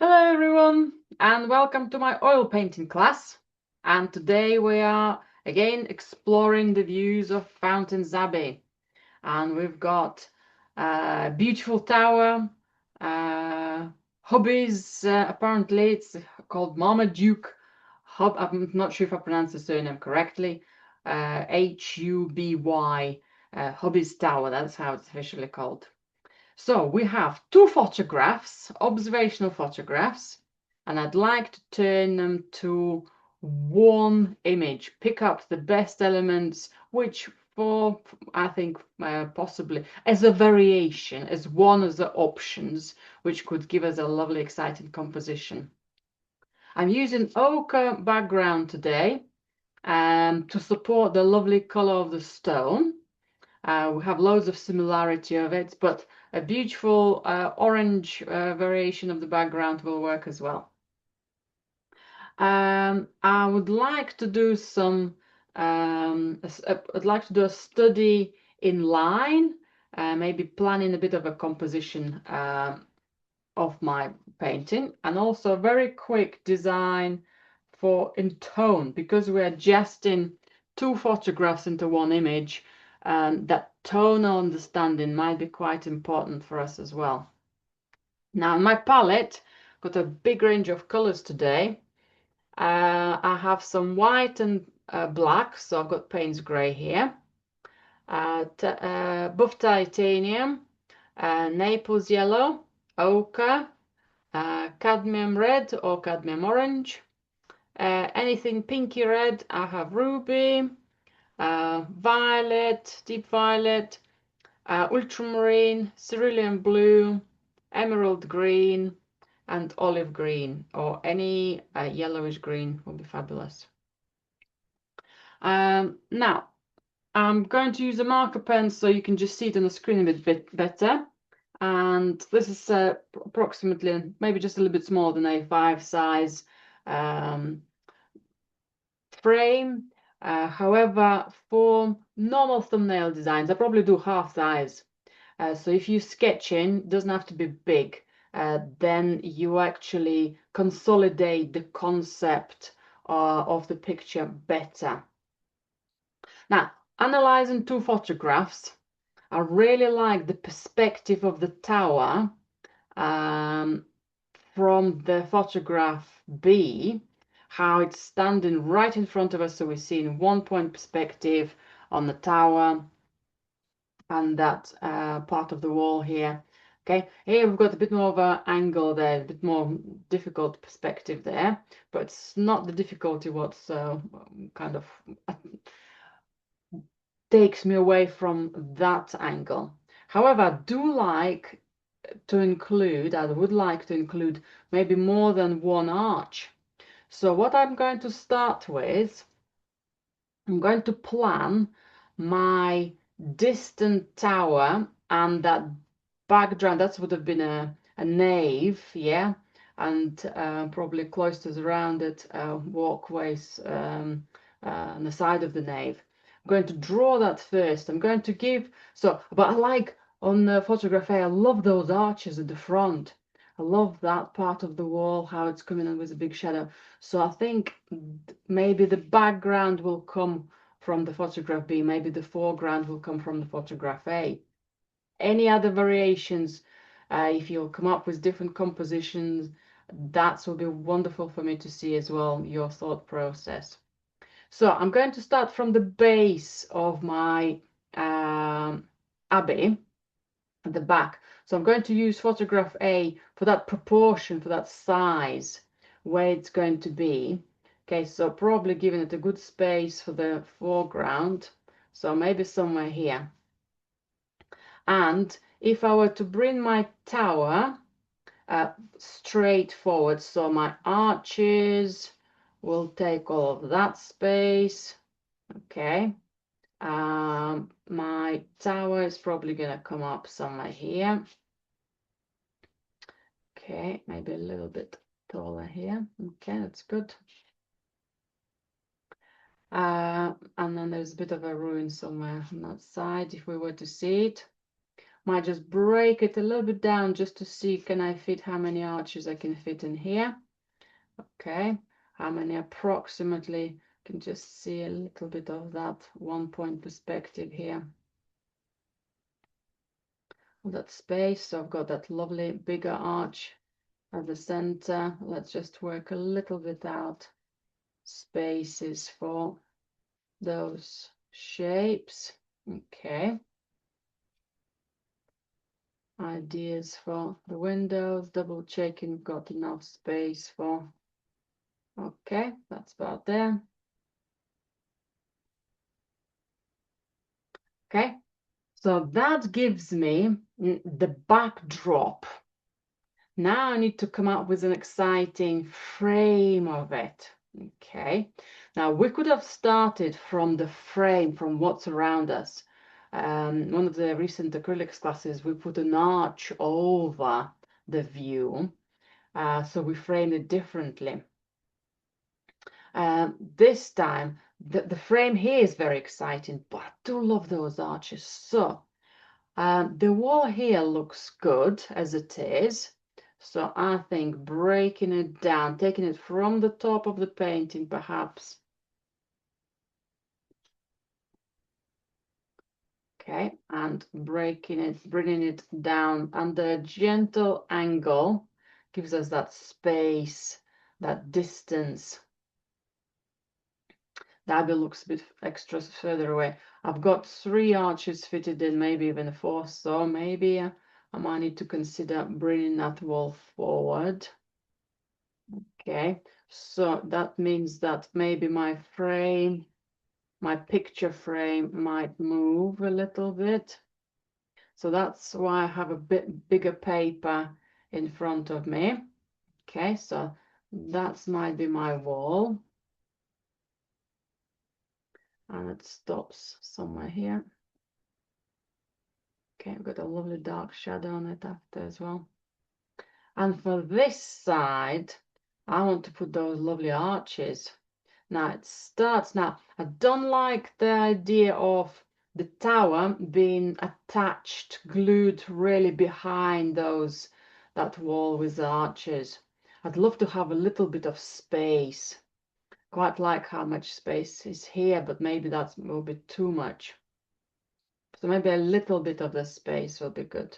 Hello everyone and welcome to my oil painting class. And today we are again exploring the views of Fountains Abbey. And we've got a beautiful tower, Huby's, apparently it's called Marmaduke Hub. I'm not sure if I pronounced the surname correctly. Huby, Huby's Tower, that's how it's officially called. So we have two photographs, observational photographs, and I'd like to turn them to one image, pick up the best elements, which I think possibly as a variation, as one of the options, which could give us a lovely, exciting composition. I'm using ochre background today to support the lovely color of the stone. We have loads of similarity of it, but a beautiful orange variation of the background will work as well. I would like to do I'd like to do a study in line, maybe planning a bit of a composition of my painting, and also a very quick design for in tone, because we're adjusting two photographs into one image. That tonal understanding might be quite important for us as well. Now, in my palette, got a big range of colors today. I have some white and black, so I've got Payne's Grey here. Buff titanium, Naples yellow, ochre, cadmium red or cadmium orange. Anything pinky red, I have ruby, violet, deep violet, ultramarine, cerulean blue, emerald green, and olive green, or any yellowish green will be fabulous. Now, I'm going to use a marker pen so you can just see it on the screen a bit better. And this is approximately, maybe just a little bit smaller than A5 size frame. However, for normal thumbnail designs, I probably do half size. So if you're sketching, it doesn't have to be big. Then you actually consolidate the concept of the picture better. Now, analyzing two photographs, I really like the perspective of the tower from the photograph B, how it's standing right in front of us. So we're seeing 1 point perspective on the tower and that part of the wall here. Okay, here we've got a bit more of an angle there, a bit more difficult perspective there, but it's not the difficulty what's kind of takes me away from that angle. However, I do like to include, I would like to include maybe more than one arch. So what I'm going to start with, I'm going to plan my distant tower and that background. That would have been a nave, yeah, and probably cloisters around it, walkways on the side of the nave. I'm going to draw that first. I'm going to give, but I like on the photograph here, I love those arches at the front. I love that part of the wall, how it's coming in with a big shadow. So I think maybe the background will come from the photograph B, maybe the foreground will come from the photograph A. Any other variations, if you'll come up with different compositions, that will be wonderful for me to see as well, your thought process. So I'm going to start from the base of my Abbey at the back. So I'm going to use photograph A for that proportion, for that size, where it's going to be. Okay, so probably giving it a good space for the foreground. So maybe somewhere here. And if I were to bring my tower straight forward, so my arches will take all of that space. Okay. My tower is probably going to come up somewhere here. Okay, maybe a little bit taller here. Okay, that's good. And then there's a bit of a ruin somewhere on that side if we were to see it. Might just break it a little bit down just to see, can I fit how many arches I can fit in here? Okay, how many approximately? Can just see a little bit of that 1 point perspective here. That space, so I've got that lovely bigger arch at the center. Let's just work a little bit out spaces for those shapes. Okay. Ideas for the windows, double checking we've got enough space for. Okay, that's about there. Okay, so that gives me the backdrop. Now I need to come up with an exciting frame of it. Okay, now we could have started from the frame, from what's around us. One of the recent acrylics classes, we put an arch over the view, so we framed it differently. This time, the frame here is very exciting, but I do love those arches. So the wall here looks good as it is. So I think breaking it down, taking it from the top of the painting, perhaps. Okay, and breaking it, bringing it down under a gentle angle gives us that space, that distance. The Abbey looks a bit extra further away. I've got 3 arches fitted in, maybe even a 4th, so maybe I might need to consider bringing that wall forward. Okay, so that means that maybe my frame, my picture frame might move a little bit. So that's why I have a bit bigger paper in front of me. Okay, so that might be my wall. And it stops somewhere here. Okay, I've got a lovely dark shadow on it after as well. And for this side, I want to put those lovely arches. Now it starts now. I don't like the idea of the tower being attached, glued really behind that wall with the arches. I'd love to have a little bit of space. Quite like how much space is here, but maybe that will be too much. So maybe a little bit of the space will be good.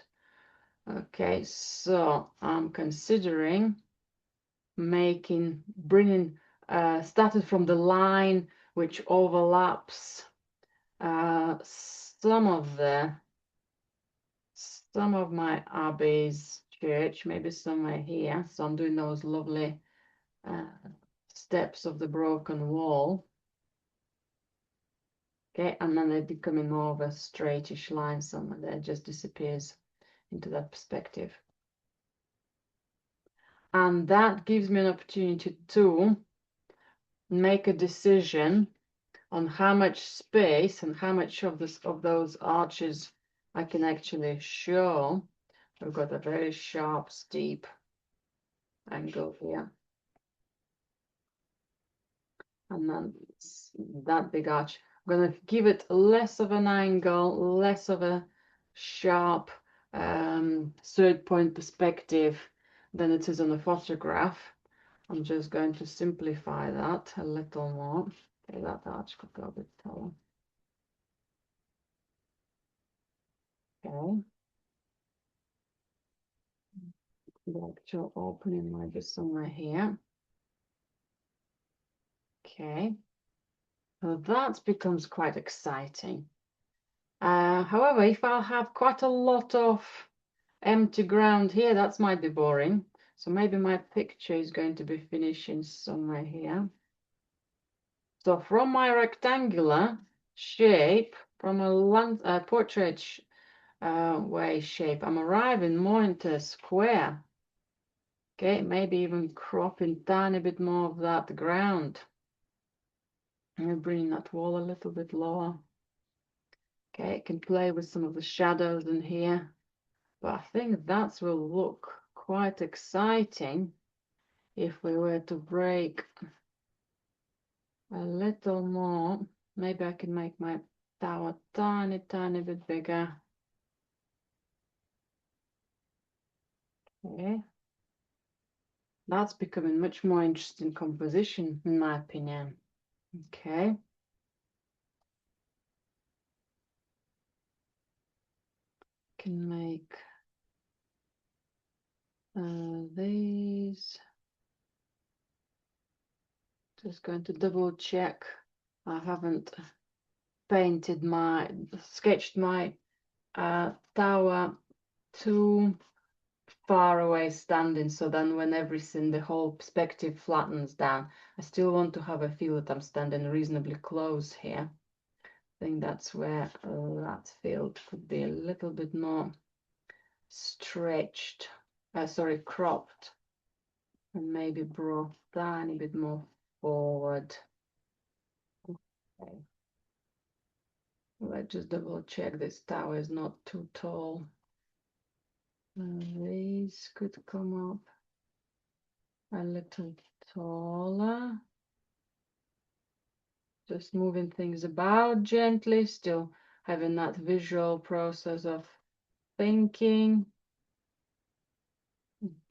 Okay, so I'm considering bringing, started from the line which overlaps some of my Abbey's church, maybe somewhere here. So I'm doing those lovely steps of the broken wall. Okay, and then they're becoming more of a straightish line somewhere there, just disappears into that perspective. And that gives me an opportunity to make a decision on how much space and how much of those arches I can actually show. I've got a very sharp, steep angle here. And then that big arch. I'm going to give it less of an angle, less of a sharp 3rd point perspective than it is on the photograph. I'm just going to simplify that a little more. Okay, that arch could go a bit taller. Okay. The actual opening might be somewhere here. Okay. So that becomes quite exciting. However, if I'll have quite a lot of empty ground here, that might be boring. So maybe my picture is going to be finishing somewhere here. So from my rectangular shape, from a portrait way shape, I'm arriving more into a square. Okay, maybe even cropping tiny bit more of that ground. I'm bringing that wall a little bit lower. Okay, I can play with some of the shadows in here. But I think that will look quite exciting if we were to break a little more. Maybe I can make my tower tiny bit bigger. Okay. That's becoming much more interesting composition, in my opinion. Okay. Can make these. Just going to double check. I haven't sketched my tower too far away standing, so then when everything, the whole perspective flattens down, I still want to have a feel that I'm standing reasonably close here. I think that's where that field could be a little bit more stretched, sorry, cropped, and maybe brought a tiny bit more forward. Okay. Let's just double check this tower is not too tall. These could come up a little taller. Just moving things about gently, still having that visual process of thinking.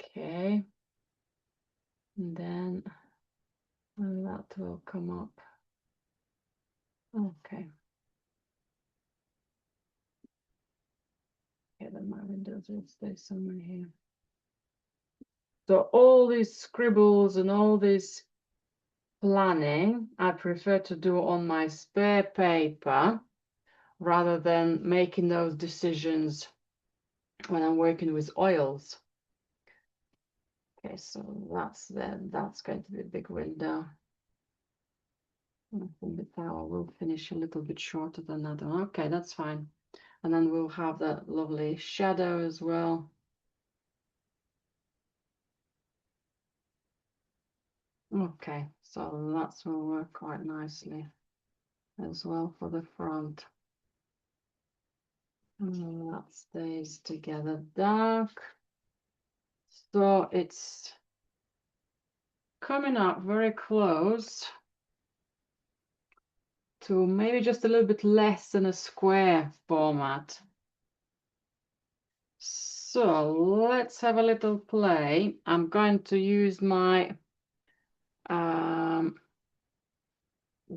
Okay. And then that will come up. Okay. Okay, then my windows will stay somewhere here. So all these scribbles and all this planning, I prefer to do on my spare paper rather than making those decisions when I'm working with oils. Okay, so that's going to be a big window. I think the tower will finish a little bit shorter than that one. Okay, that's fine. And then we'll have that lovely shadow as well. Okay, so that will work quite nicely as well for the front. And that stays together dark. So it's coming up very close to maybe just a little bit less than a square format. So let's have a little play. I'm going to use my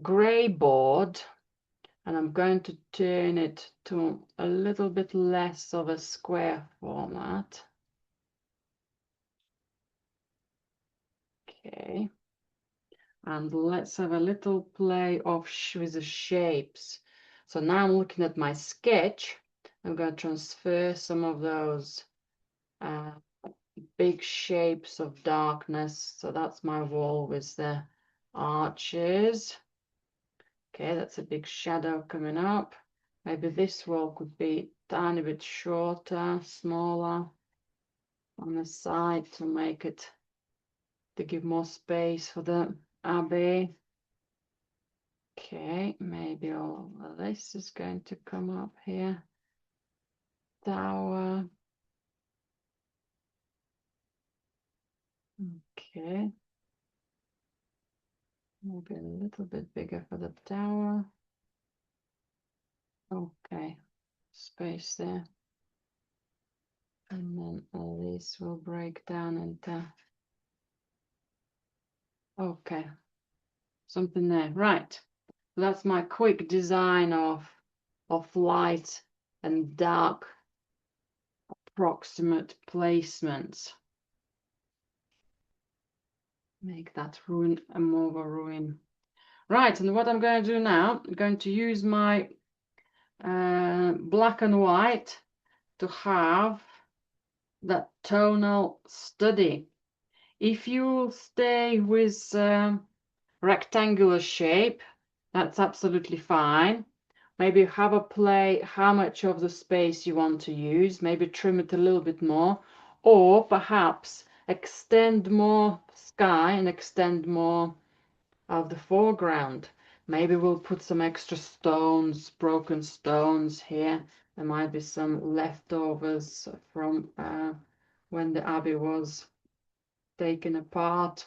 gray board, and I'm going to turn it to a little bit less of a square format. Okay. And let's have a little play of with the shapes. So now I'm looking at my sketch. I'm going to transfer some of those big shapes of darkness. So that's my wall with the arches. Okay, that's a big shadow coming up. Maybe this wall could be a tiny bit shorter, smaller on the side to make it, to give more space for the Abbey. Okay, maybe all of this is going to come up here. Tower. Okay. Maybe a little bit bigger for the tower. Okay, space there. And then all these will break down into, okay, something there. Right. That's my quick design of light and dark approximate placements. Make that ruin a more of a ruin. Right, and what I'm going to do now, I'm going to use my black and white to have that tonal study. If you stay with rectangular shape, that's absolutely fine. Maybe have a play how much of the space you want to use, maybe trim it a little bit more, or perhaps extend more sky and extend more of the foreground. Maybe we'll put some extra stones, broken stones here. There might be some leftovers from when the Abbey was taken apart.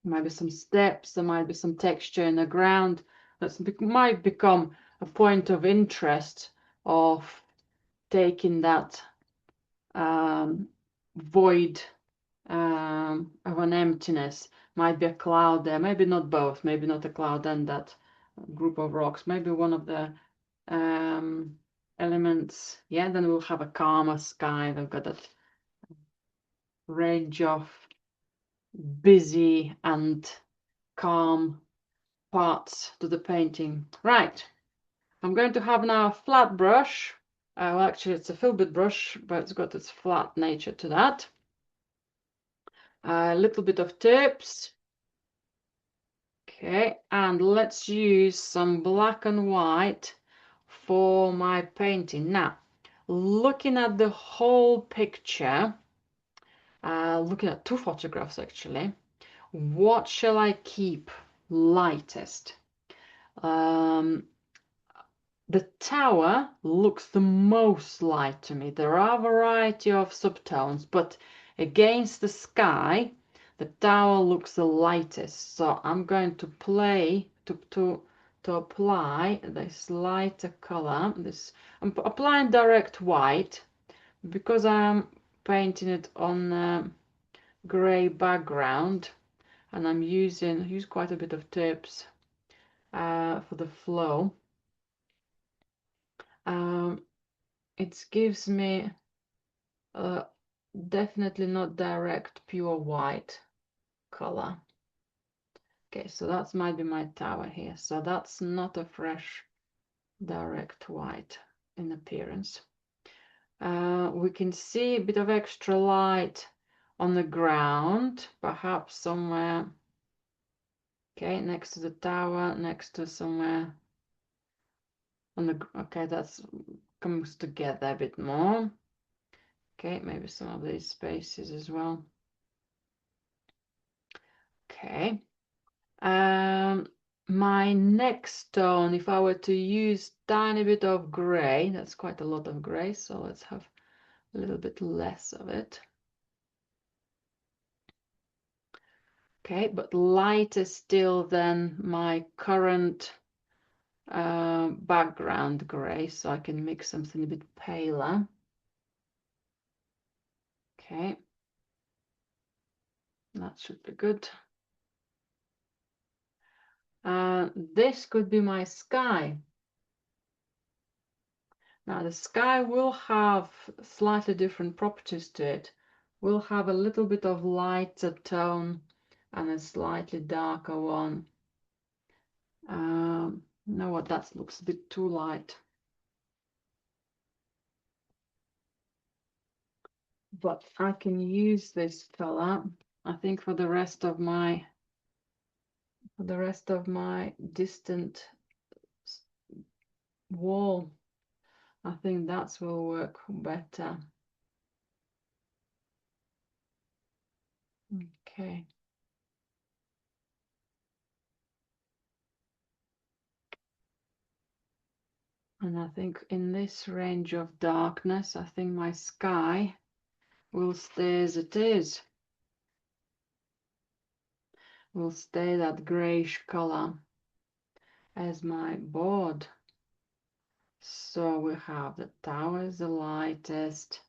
There might be some steps, there might be some texture in the ground. That might become a point of interest of taking that void of an emptiness. Might be a cloud there, maybe not both, maybe not a cloud and that group of rocks, maybe one of the elements. Yeah, then we'll have a calmer sky. They've got that range of busy and calm parts to the painting. Right, I'm going to have now a flat brush. Well, actually, it's a filbert brush, but it's got its flat nature to that. A little bit of tips. Okay, and let's use some black and white for my painting. Now, looking at the whole picture, looking at two photographs actually, what shall I keep lightest? The tower looks the most light to me. There are a variety of subtones, but against the sky, the tower looks the lightest. So I'm going to play to apply this lighter color. I'm applying direct white because I'm painting it on a gray background, and I'm use quite a bit of tips for the flow. It gives me definitely not direct pure white color. Okay, so that might be my tower here. So that's not a fresh direct white in appearance. We can see a bit of extra light on the ground, perhaps somewhere, okay, next to the tower, next to somewhere on the, okay, that's comes together a bit more. Okay, maybe some of these spaces as well. Okay. My next tone, if I were to use tiny bit of gray, that's quite a lot of gray, so let's have a little bit less of it. Okay, but lighter still than my current background gray, so I can mix something a bit paler. Okay, that should be good. This could be my sky. Now the sky will have slightly different properties to it. We'll have a little bit of lighter tone and a slightly darker one. You know what, that looks a bit too light. But I can use this color, I think, for the rest of my distant wall. I think that will work better. Okay. And I think in this range of darkness, I think my sky will stay as it is. Will stay that grayish color as my board. So we have the tower is the lightest.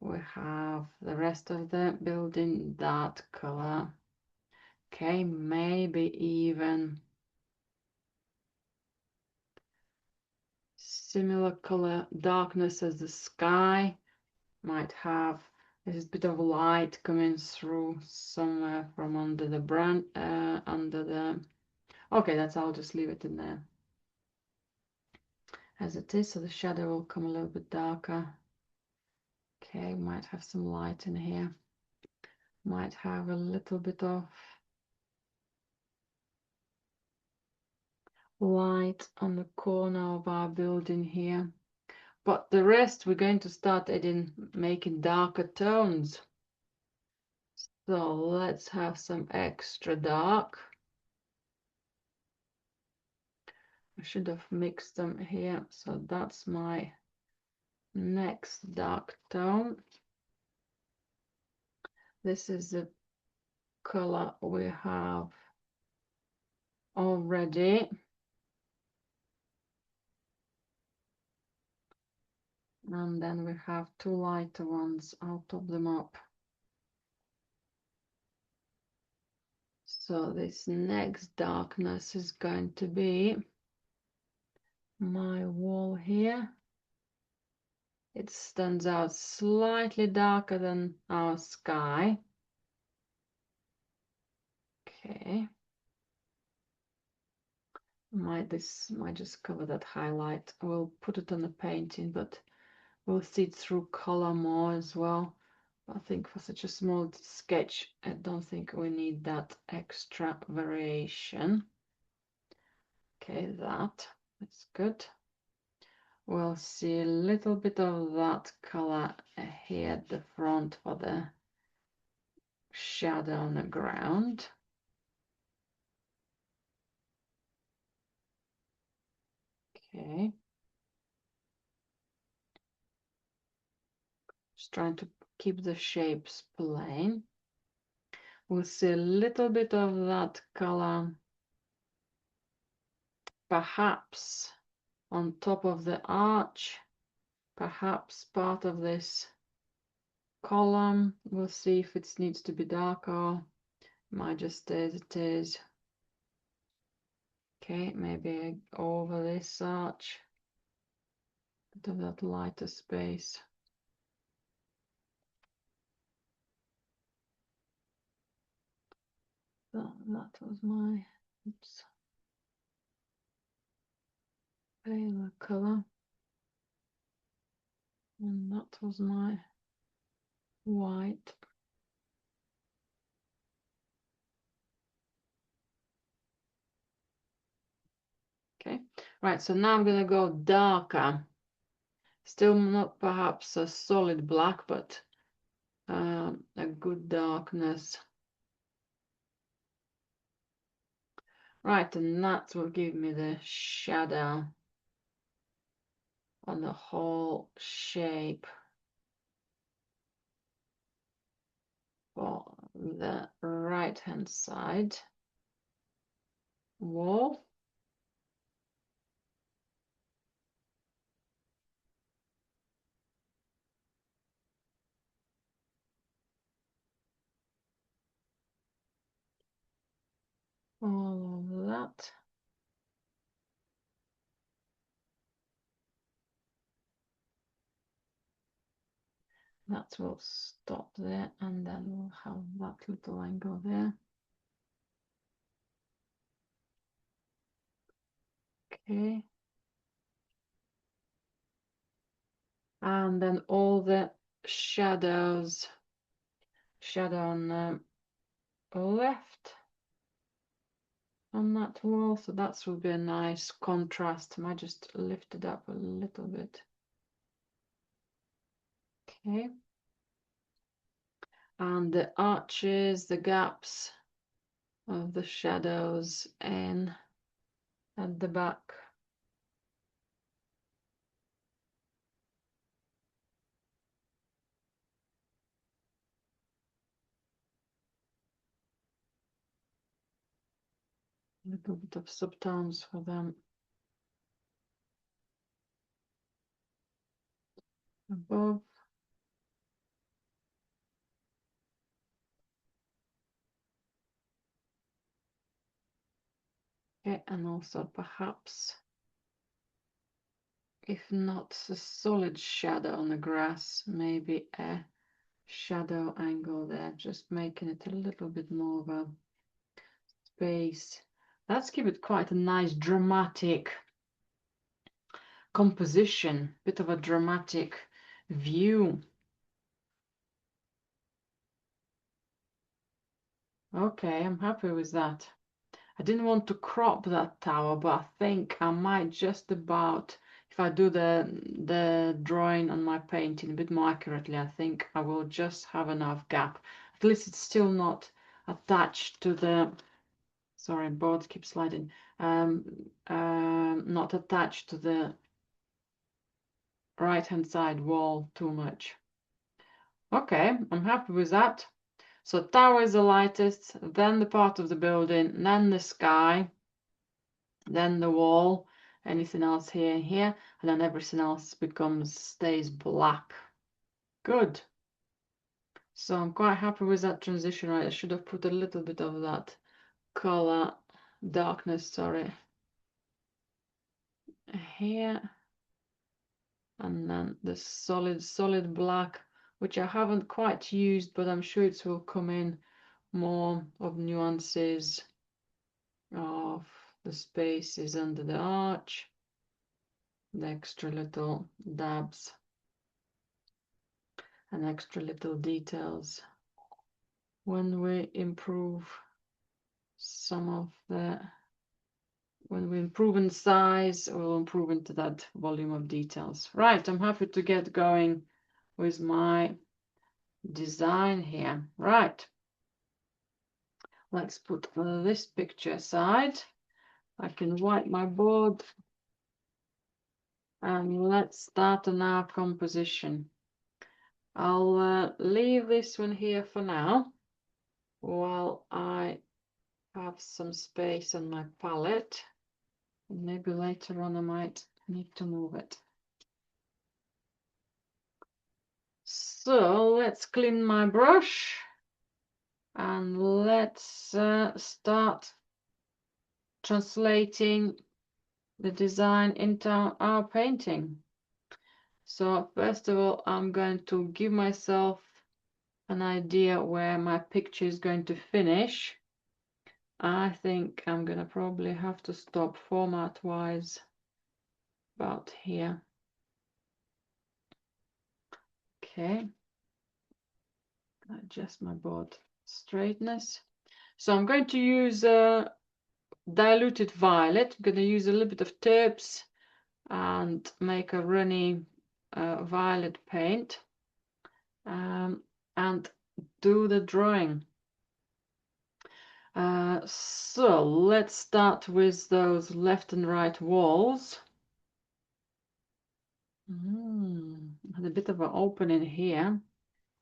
We have the rest of the building that color. Okay, maybe even similar color darkness as the sky. Might have this bit of light coming through somewhere from under the branch, okay, I'll just leave it in there as it is, so the shadow will come a little bit darker. Okay, might have some light in here. Might have a little bit of light on the corner of our building here. But the rest we're going to start making darker tones. So let's have some extra dark. I should have mixed them here. So that's my next dark tone. This is the color we have already. And then we have two lighter ones. I'll top them up. So this next darkness is going to be my wall here. It stands out slightly darker than our sky. Okay. This might just cover that highlight. I will put it on the painting, but we'll see it through color more as well. I think for such a small sketch, I don't think we need that extra variation. Okay, that's good. We'll see a little bit of that color here at the front for the shadow on the ground. Okay. Just trying to keep the shapes plain. We'll see a little bit of that color, perhaps on top of the arch, perhaps part of this column. We'll see if it needs to be darker. Might just stay as it is. Okay, maybe over this arch, bit of that lighter space. So that was my paler color, and that was my white. Okay, right, so now I'm gonna go darker. Still not perhaps a solid black, but a good darkness. Right, and that will give me the shadow on the whole shape for the right hand side wall. All of that. That will stop there, and then we'll have that little angle there. Okay. And then all the shadows, shadow on the left on that wall, so that will be a nice contrast. I might just lift it up a little bit. Okay. And the arches, the gaps of the shadows in at the back. A little bit of subtones for them above. Okay, and also perhaps, if not a solid shadow on the grass, maybe a shadow angle there, just making it a little bit more of a space. Let's give it quite a nice dramatic composition, bit of a dramatic view. Okay, I'm happy with that. I didn't want to crop that tower, but I think I might just about, if I do the drawing on my painting a bit more accurately, I think I will just have enough gap. At least it's still not attached to the, sorry, board keeps sliding, not attached to the right hand side wall too much. Okay, I'm happy with that. So tower is the lightest, then the part of the building, then the sky, then the wall, anything else here and here, and then everything else stays black. Good. So I'm quite happy with that transition. Right, I should have put a little bit of that color darkness, sorry, here, and then the solid black, which I haven't quite used, but I'm sure it will come in more of nuances of the spaces under the arch, the extra little dabs and extra little details when we improve some of the, when we improve in size, we'll improve into that volume of details. Right, I'm happy to get going with my design here. Right, let's put this picture aside. I can wipe my board and let's start on our composition. I'll leave this one here for now while I have some space on my palette. Maybe later on I might need to move it. So let's clean my brush and let's start translating the design into our painting. So first of all, I'm going to give myself an idea where my picture is going to finish. I think I'm gonna probably have to stop format wise about here. Okay, adjust my board straightness. So I'm going to use diluted violet. I'm going to use a little bit of terps and make a runny violet paint and do the drawing. So let's start with those left and right walls. Had a bit of an opening here,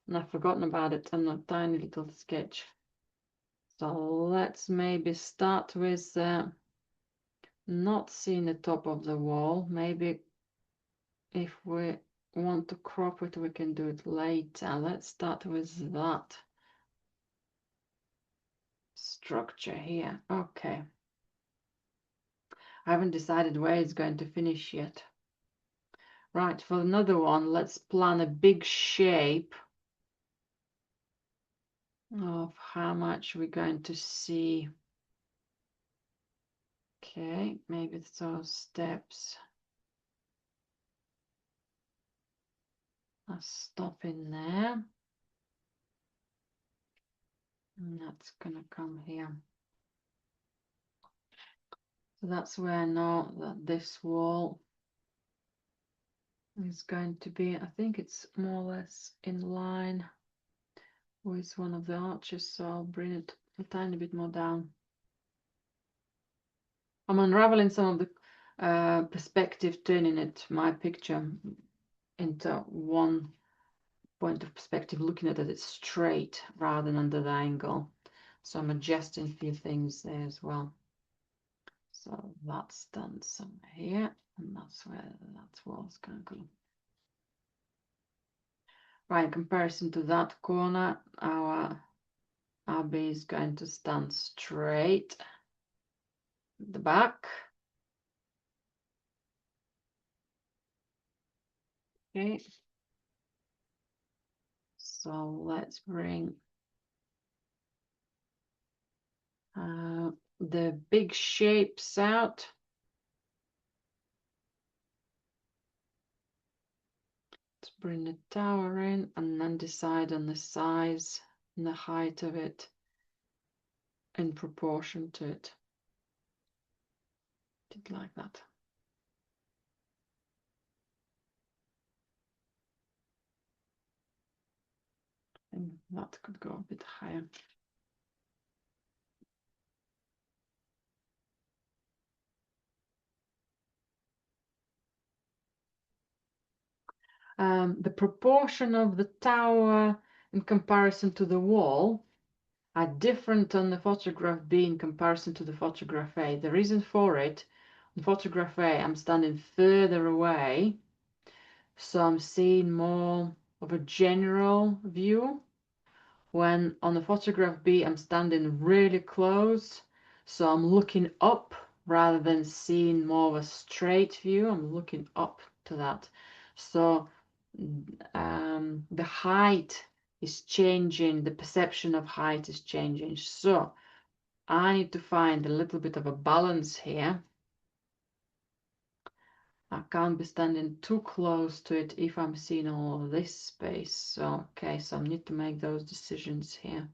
and I've forgotten about it on a tiny little sketch. So let's maybe start with not seeing the top of the wall. Maybe if we want to crop it, we can do it later. Let's start with that structure here. Okay. I haven't decided where it's going to finish yet. Right, for another one, let's plan a big shape of how much we're going to see. Okay, maybe it's those steps. I'll stop in there. And that's gonna come here. So that's where I know that this wall is going to be, I think it's more or less in line with one of the arches, so I'll bring it a tiny bit more down. I'm unraveling some of the perspective, turning it, my picture, into one point of perspective, looking at it straight rather than under the angle. So I'm adjusting a few things there as well. So that's done somewhere here, and that's where that wall's gonna go. Right, in comparison to that corner, our Abbey is going to stand straight at the back. Okay. So let's bring the big shapes out. Let's bring the tower in and then decide on the size and the height of it in proportion to it. Did like that. And that could go a bit higher. The proportion of the tower in comparison to the wall are different on the photograph B in comparison to the photograph A. The reason for it, In photograph A, I'm standing further away, so I'm seeing more of a general view. When on the photograph B, I'm standing really close, so I'm looking up rather than seeing more of a straight view. I'm looking up to that. So the height is changing, the perception of height is changing. So I need to find a little bit of a balance here. I can't be standing too close to it if I'm seeing all of this space. So, okay, so I need to make those decisions here.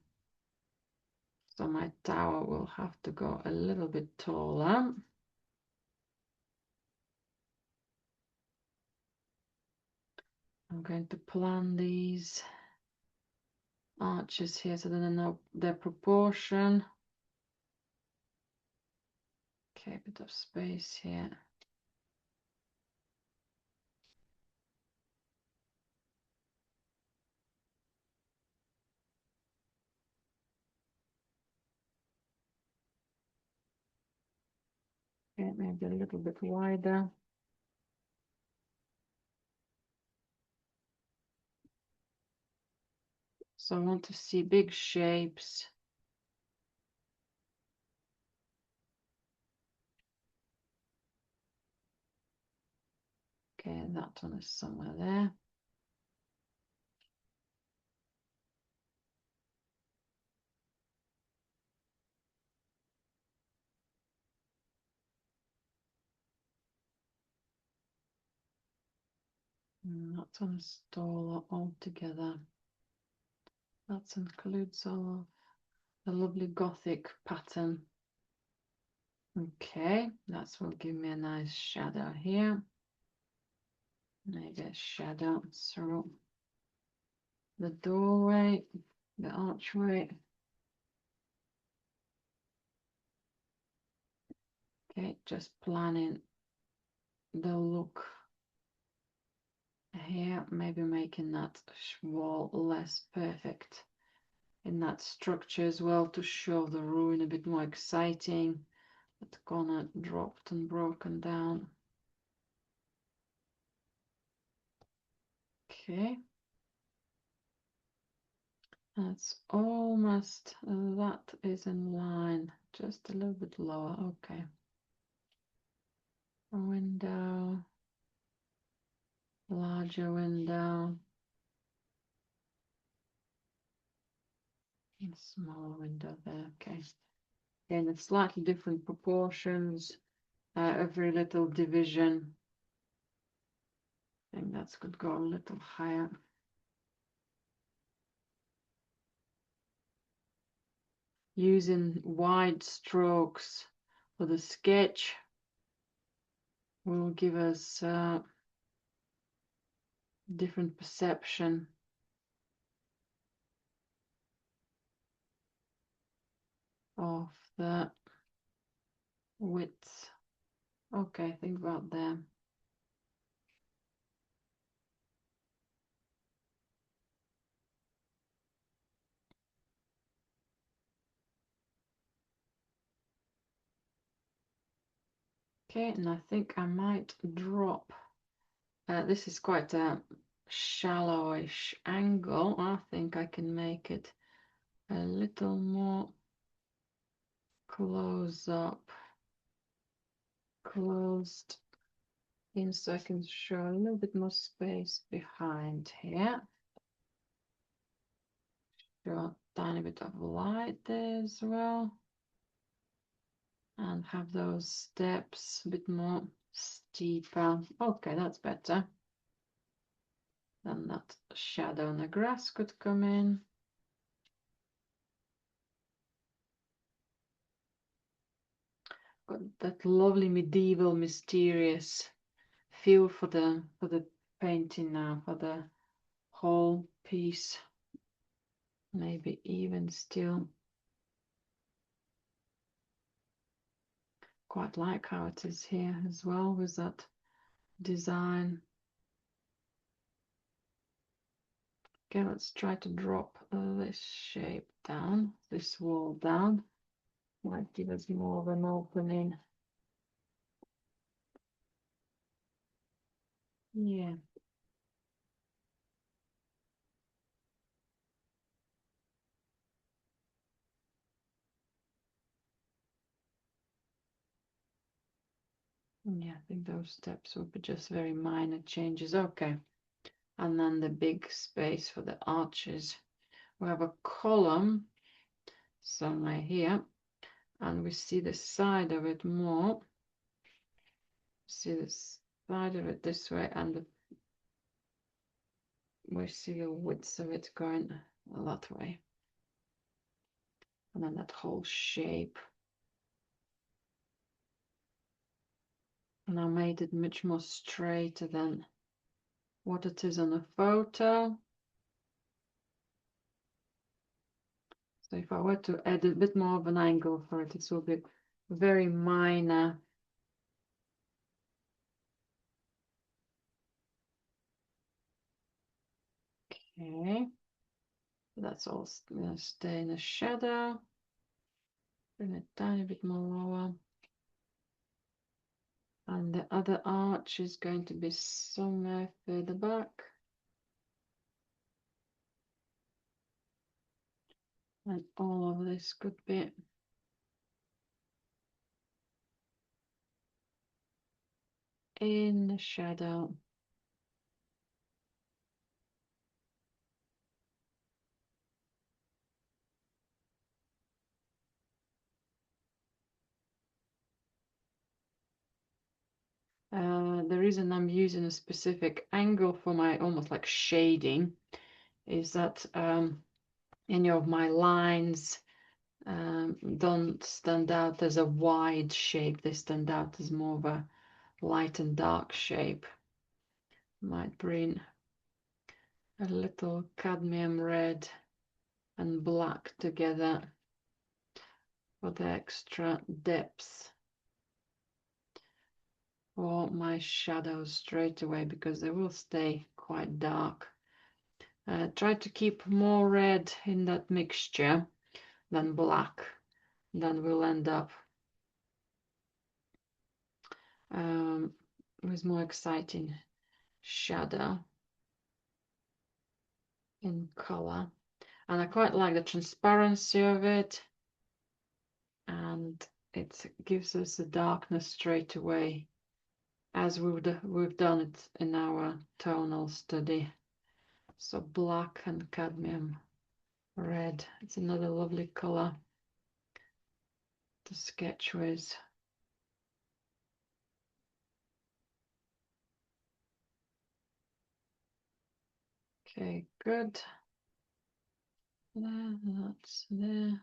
So my tower will have to go a little bit taller. I'm going to plan these arches here so that I know their proportion. Okay, a bit of space here. Okay, maybe a little bit wider. So I want to see big shapes. Okay, that one is somewhere there. And that one is taller altogether. That includes all of the lovely Gothic pattern. Okay, that will give me a nice shadow here. Maybe a shadow through the doorway, the archway. Okay, just planning the look here, maybe making that wall less perfect in that structure as well to show the ruin a bit more exciting. That corner dropped and broken down. Okay. That's almost, that is in line, just a little bit lower. Okay. A window, larger window, a smaller window there. Okay. Again, it's slightly different proportions, every little division. I think that could go a little higher. Using wide strokes for the sketch will give us different perception of the width. Okay, think about there. Okay, and I think I might drop. This is quite a shallowish angle. I think I can make it a little more close up, closed in, so I can show a little bit more space behind here. Show a tiny bit of light there as well. And have those steps a bit more steeper. Okay, that's better. Then that shadow on the grass could come in. Got that lovely medieval, mysterious feel for the painting now, for the whole piece. Maybe even still. Quite like how it is here as well with that design. Okay, let's try to drop this shape down, this wall down. Might give us more of an opening. Yeah. Yeah, I think those steps will be just very minor changes. Okay. And then the big space for the arches. We have a column somewhere here, and we see the side of it more. See the side of it this way, and we see the width of it going that way. And then that whole shape. And I made it much more straighter than what it is on the photo. So if I were to add a bit more of an angle for it, it will be very minor. Okay, that's all going to stay in the shadow. Bring it down a bit more lower. And the other arch is going to be somewhere further back. And all of this could be in the shadow. The reason I'm using a specific angle for my almost like shading is that any of my lines don't stand out as a wide shape. They stand out as more of a light and dark shape. Might bring a little cadmium red and black together for the extra depth for my shadows straight away, because they will stay quite dark. Try to keep more red in that mixture than black. Then we'll end up with more exciting shadow in color. And I quite like the transparency of it, and it gives us the darkness straight away, as we've done it in our tonal study. So black and cadmium red, it's another lovely color to sketch with. Okay, good. There, that's there.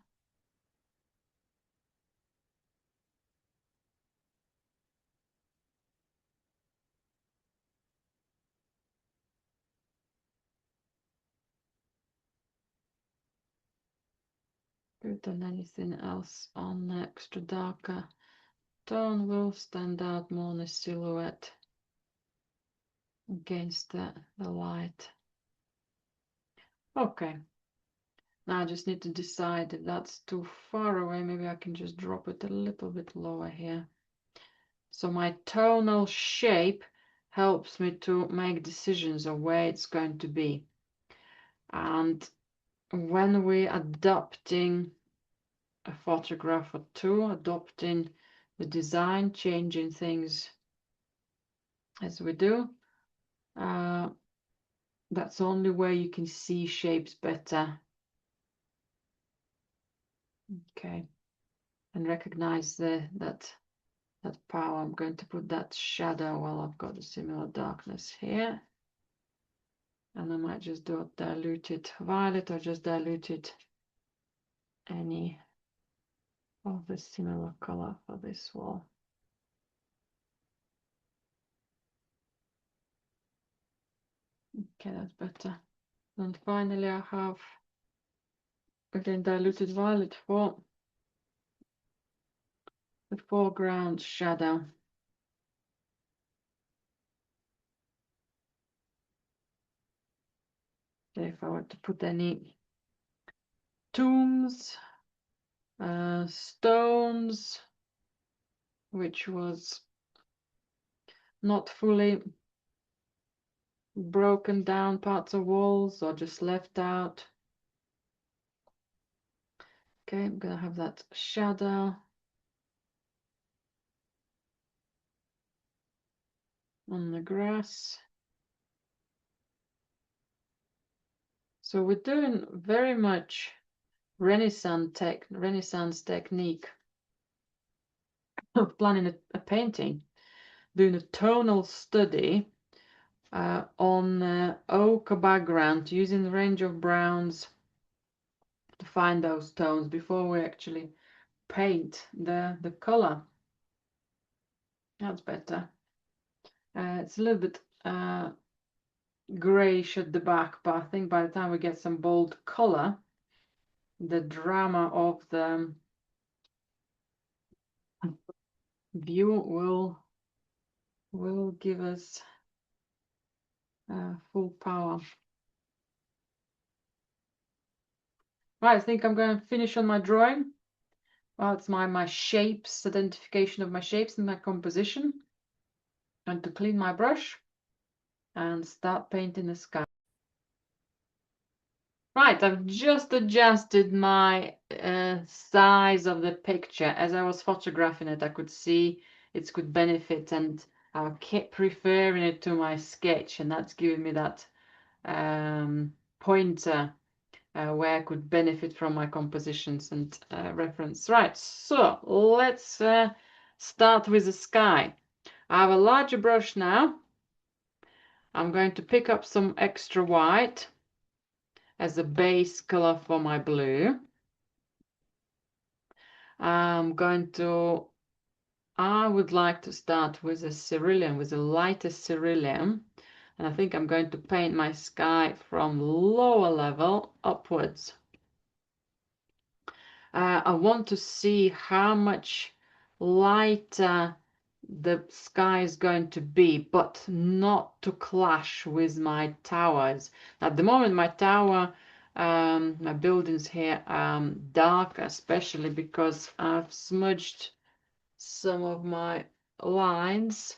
Good, and anything else on the extra darker tone will stand out more in the silhouette against the light. Okay, now I just need to decide if that's too far away. Maybe I can just drop it a little bit lower here. So my tonal shape helps me to make decisions of where it's going to be. And when we're adapting a photograph or two, adopting the design, changing things as we do, that's only where you can see shapes better. Okay, and recognize that power. I'm going to put that shadow while I've got a similar darkness here. And I might just do a diluted violet or just diluted any of the similar color for this wall. Okay, that's better. And finally I have again diluted violet for the foreground shadow. So if I were to put any tombs, stones, which was not fully broken down parts of walls or just left out. Okay, I'm gonna have that shadow on the grass. So we're doing very much Renaissance technique of planning a painting, doing a tonal study on ochre background, using the range of browns to find those tones before we actually paint the color. That's better. It's a little bit grayish at the back, but I think by the time we get some bold color, the drama of the view will give us full power. Right, I think I'm going to finish on my drawing. Well, it's my shapes, identification of my shapes and my composition. I'm going to clean my brush and start painting the sky. Right, I've just adjusted my size of the picture. As I was photographing it, I could see its good benefit, and I kept referring it to my sketch, and that's giving me that pointer where I could benefit from my compositions and reference. Right, so let's start with the sky. I have a larger brush now. I'm going to pick up some extra white as a base color for my blue. I would like to start with a cerulean, with a lighter cerulean. And I think I'm going to paint my sky from lower level upwards. I want to see how much lighter the sky is going to be, but not to clash with my towers. At the moment, my tower, my buildings here are dark, especially because I've smudged some of my lines.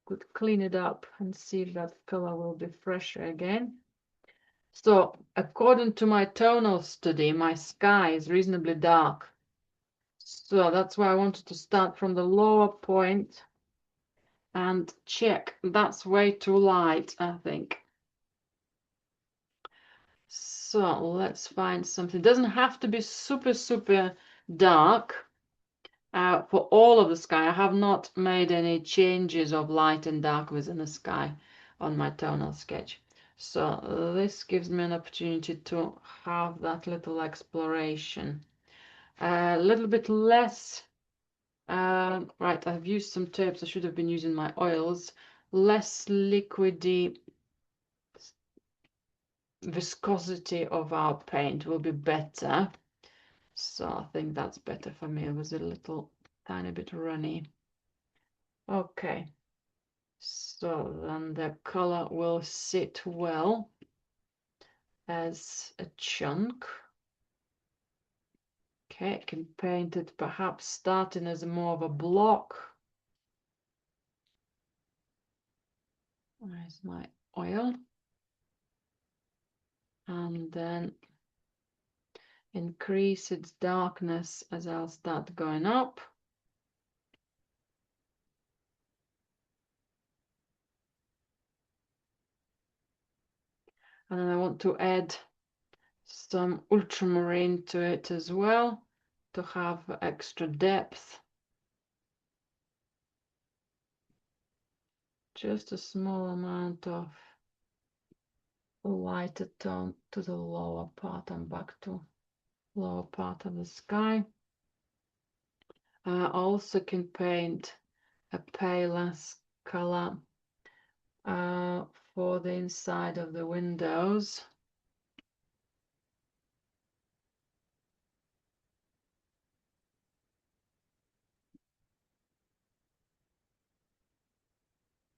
Could clean it up and see if that color will be fresher again. So according to my tonal study, my sky is reasonably dark. So that's why I wanted to start from the lower point and check. That's way too light, I think. So let's find something. It doesn't have to be super, super dark for all of the sky. I have not made any changes of light and dark within the sky on my tonal sketch. So this gives me an opportunity to have that little exploration. A little bit less, right, I've used some tapes. I should have been using my oils. Less liquidy viscosity of our paint will be better. So I think that's better for me. It was a little tiny bit runny. Okay. So then the color will sit well as a chunk. Okay, I can paint it perhaps starting as more of a block. Where's my oil? And then increase its darkness as I'll start going up. And then I want to add some ultramarine to it as well to have extra depth. Just a small amount of lighter tone to the lower part and back to lower part of the sky. I also can paint a paler color for the inside of the windows.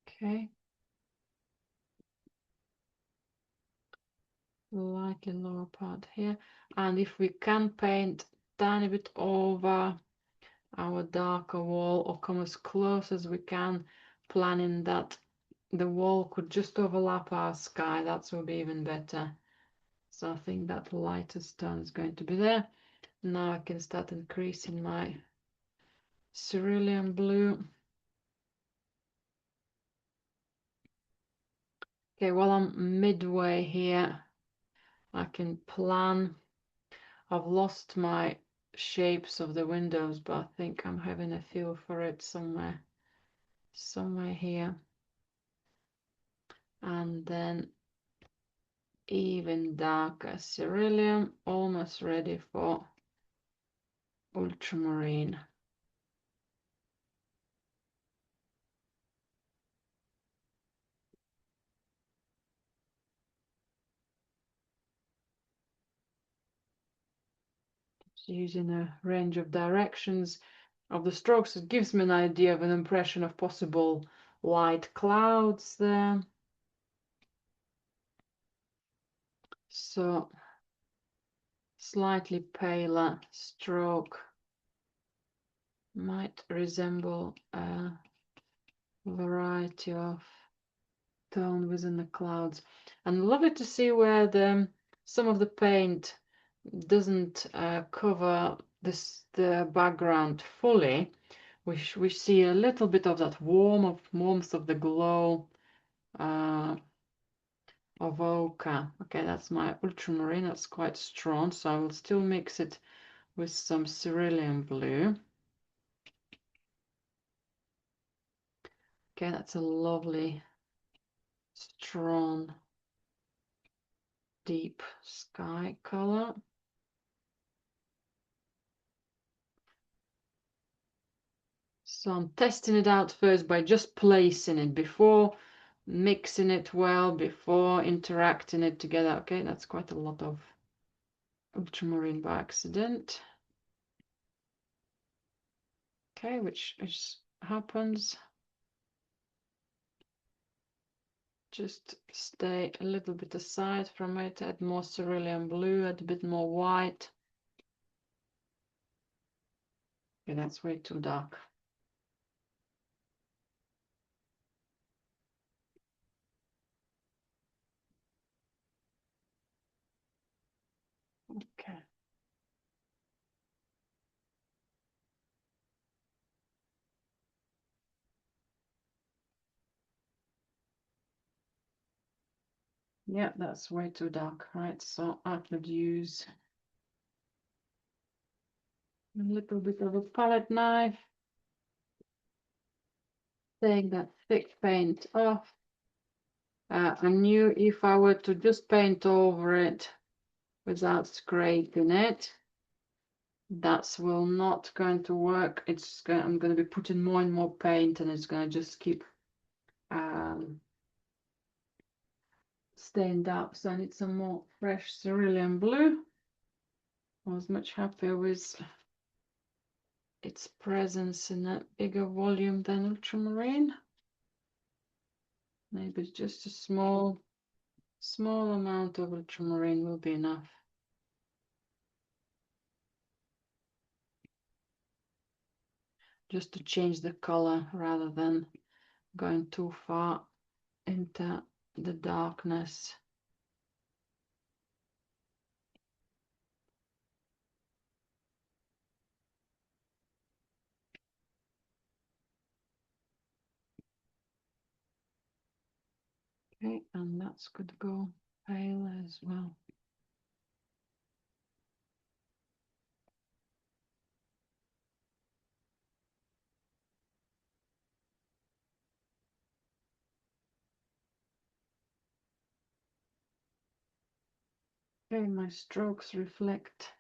Okay. Slightly lower part here. And if we can paint tiny bit over our darker wall or come as close as we can, planning that the wall could just overlap our sky. That will be even better. So I think that lighter stone is going to be there. Now I can start increasing my cerulean blue. Okay, while I'm midway here, I can plan. I've lost my shapes of the windows, but I think I'm having a feel for it somewhere here. And then even darker cerulean, almost ready for ultramarine. So using a range of directions of the strokes, it gives me an idea of an impression of possible light clouds there. So slightly paler stroke might resemble a variety of tone within the clouds. And lovely to see where some of the paint doesn't cover the background fully. We see a little bit of that warmth of the glow of ochre. Okay, that's my ultramarine. That's quite strong, so I will still mix it with some cerulean blue. Okay, that's a lovely, strong, deep sky color. So I'm testing it out first by just placing it before mixing it well, before interacting it together. Okay, that's quite a lot of ultramarine by accident. Okay, which happens. Just stay a little bit aside from it, add more cerulean blue, add a bit more white. Okay, that's way too dark. Okay. Yeah, that's way too dark, right? So I could use a little bit of a palette knife. Take that thick paint off. I knew if I were to just paint over it without scraping it, that's will not going to work. I'm going to be putting more and more paint, and it's going to just keep stained up. So I need some more fresh cerulean blue. I was much happier with its presence in a bigger volume than ultramarine. Maybe just a small amount of ultramarine will be enough. Just to change the color rather than going too far into the darkness. Okay, and that's good to go pale as well. Okay, my strokes reflect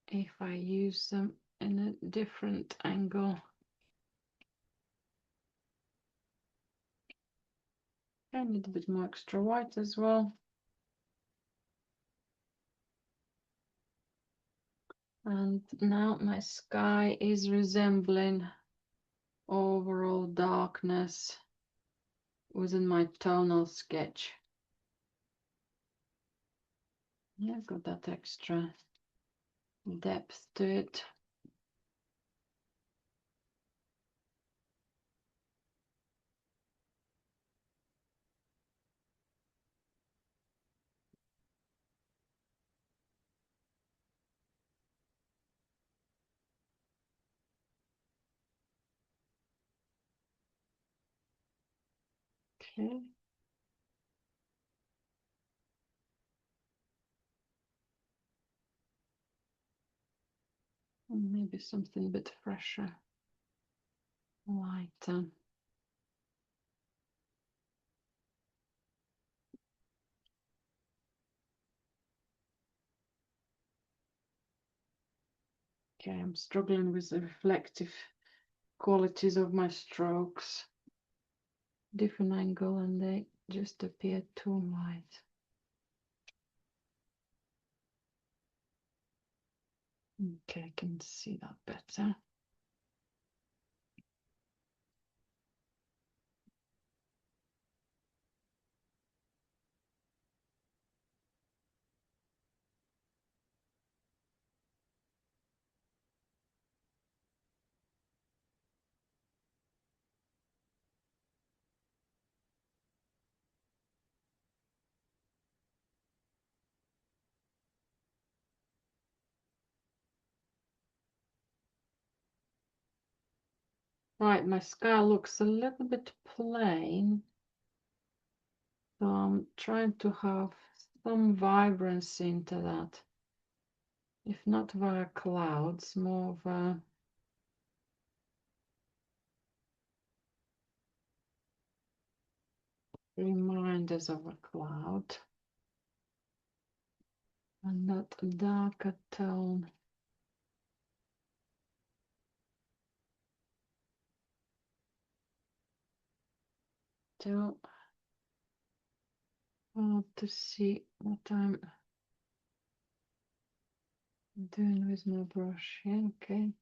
if I use them in a different angle. I need a bit more extra white as well. And now my sky is resembling overall darkness within my tonal sketch. Yeah, got that extra depth to it. Okay. And maybe something a bit fresher, lighter. Okay, I'm struggling with the reflective qualities of my strokes. Different angle and they just appear too light. Okay, I can see that better. Right, my sky looks a little bit plain. So I'm trying to have some vibrancy into that. If not via clouds, more of a reminders of a cloud. And that darker tone. Still hard to see what I'm doing with my brush. Yeah, okay.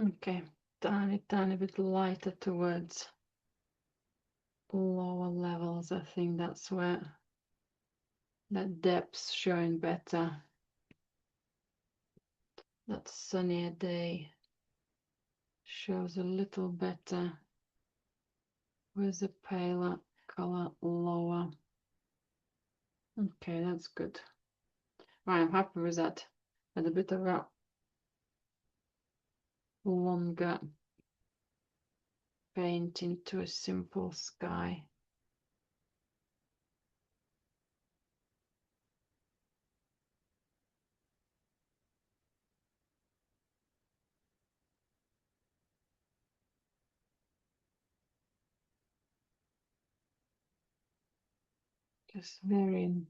Okay, tiny bit lighter towards lower levels. I think that's where that depth's showing better. That sunnier day shows a little better with the paler color lower. Okay, that's good. Right, I'm happy with that. And a bit of a longer paint into a simple sky. Just varying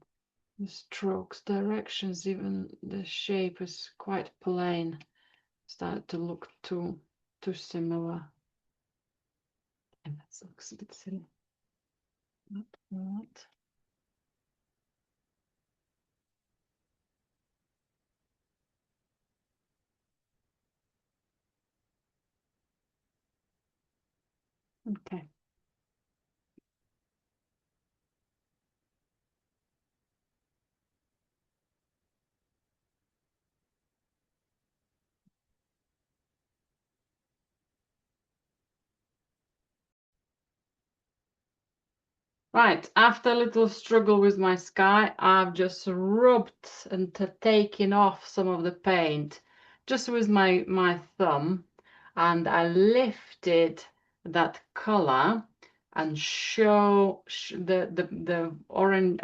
the strokes, directions, even the shape is quite plain. Start to look too similar. And that looks a bit silly. Not that. Okay. Right, after a little struggle with my sky, I've just rubbed and taken off some of the paint just with my thumb, and I lifted that color and show the orange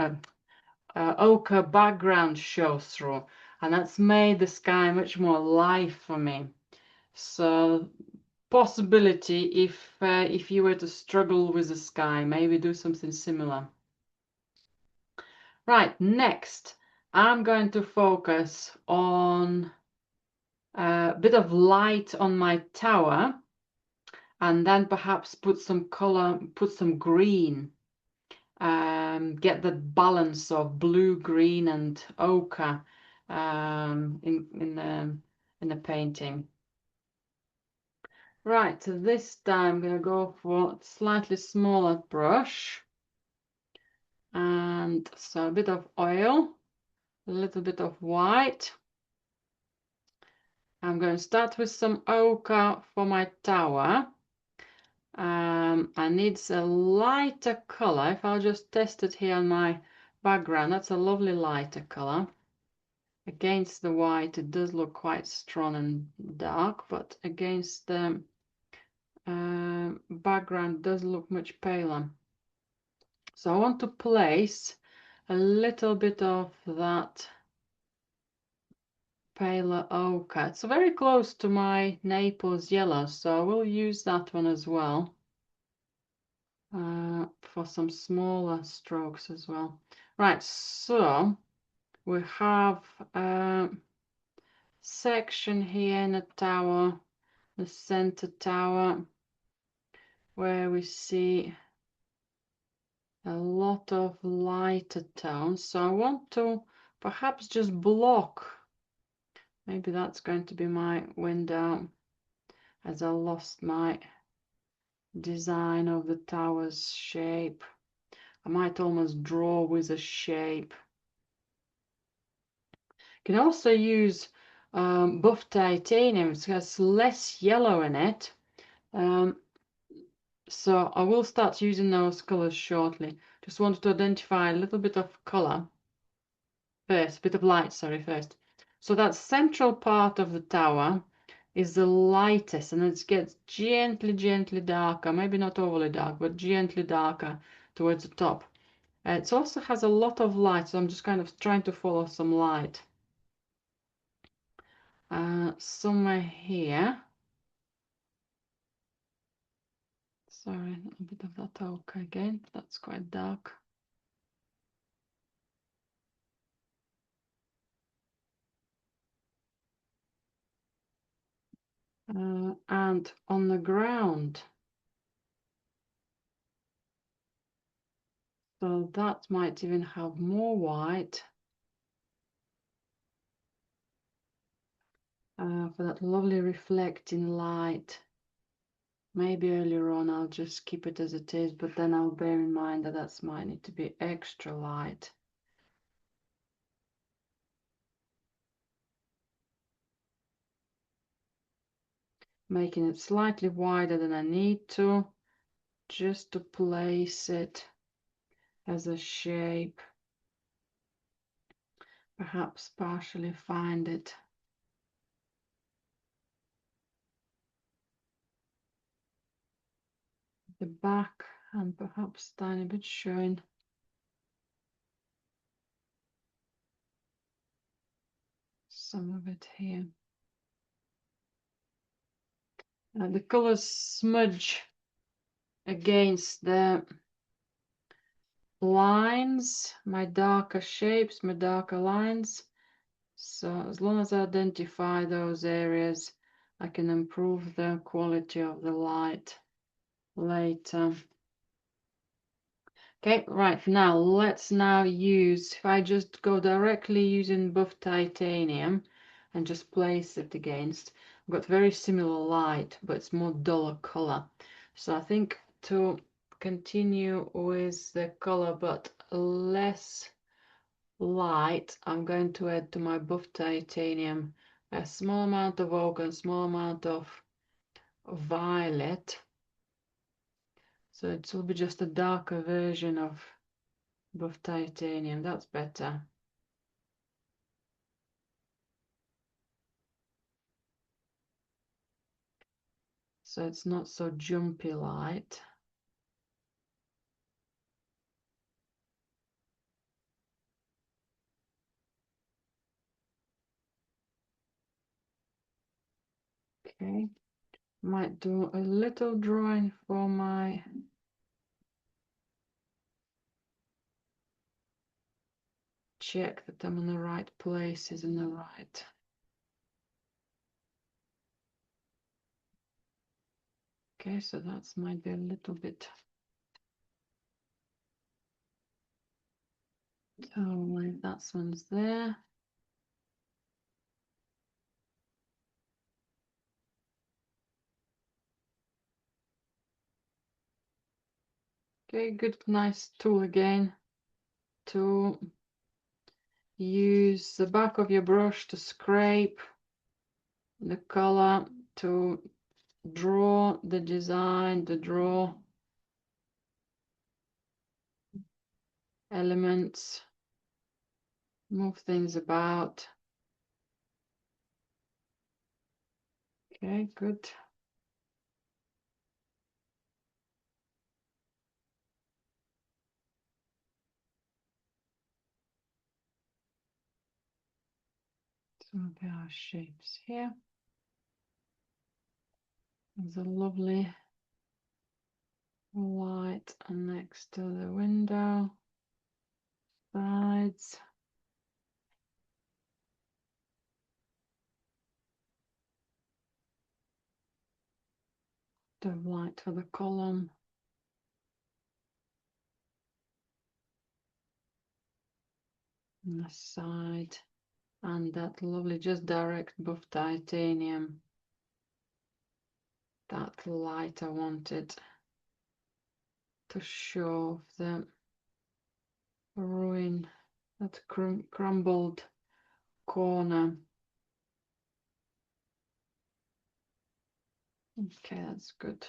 ochre background show through, and that's made the sky much more live for me. So possibility if you were to struggle with the sky, maybe do something similar. Right, next I'm going to focus on a bit of light on my tower, and then perhaps put some color, put some green, get the balance of blue, green and ochre in the painting. Right, so this time I'm going to go for a slightly smaller brush. And so a bit of oil, a little bit of white. I'm going to start with some ochre for my tower. I need a lighter color. If I'll just test it here on my background, that's a lovely lighter color. Against the white, it does look quite strong and dark, but against the background, it does look much paler. So I want to place a little bit of that paler ochre. It's very close to my Naples yellow, so I will use that one as well for some smaller strokes as well. Right, so we have a section here in the tower, the center tower, where we see a lot of lighter tones. So I want to perhaps just block. Maybe that's going to be my window, as I lost my design of the tower's shape. I might almost draw with a shape. You can also use buff titanium. It has less yellow in it. So I will start using those colors shortly. Just wanted to identify a little bit of color first, a bit of light, sorry, first. So that central part of the tower is the lightest, and it gets gently darker, maybe not overly dark, but gently darker towards the top. It also has a lot of light, so I'm just kind of trying to follow some light. Somewhere here. Sorry, a bit of that ochre again. That's quite dark. And on the ground. So that might even have more white for that lovely reflecting light. Maybe earlier on I'll just keep it as it is, but then I'll bear in mind that that might need to be extra light. Making it slightly wider than I need to, just to place it as a shape. Perhaps partially find it. The back, and perhaps tiny bit showing some of it here. The colors smudge against the lines, my darker shapes, my darker lines. So as long as I identify those areas, I can improve the quality of the light later. Okay, right, now let's use, if I just go directly using buff titanium and just place it against, I've got very similar light, but it's more duller color. So I think to continue with the color but less light, I'm going to add to my buff titanium a small amount of ochre and a small amount of violet. So it will be just a darker version of buff titanium. That's better. So it's not so jumpy light. Okay, might do a little drawing for my check that I'm in the right places in the right. Okay, so that's might be a little bit. Oh, that one's there. Okay, good, nice tool again to use the back of your brush to scrape the color, to draw the design, to draw elements, move things about. Okay, good. So there are shapes here. There's a lovely light next to the window, sides. The light for the column. On the side. And that lovely, just direct buff titanium. That light I wanted to show the ruin, that crumbled corner. Okay, that's good.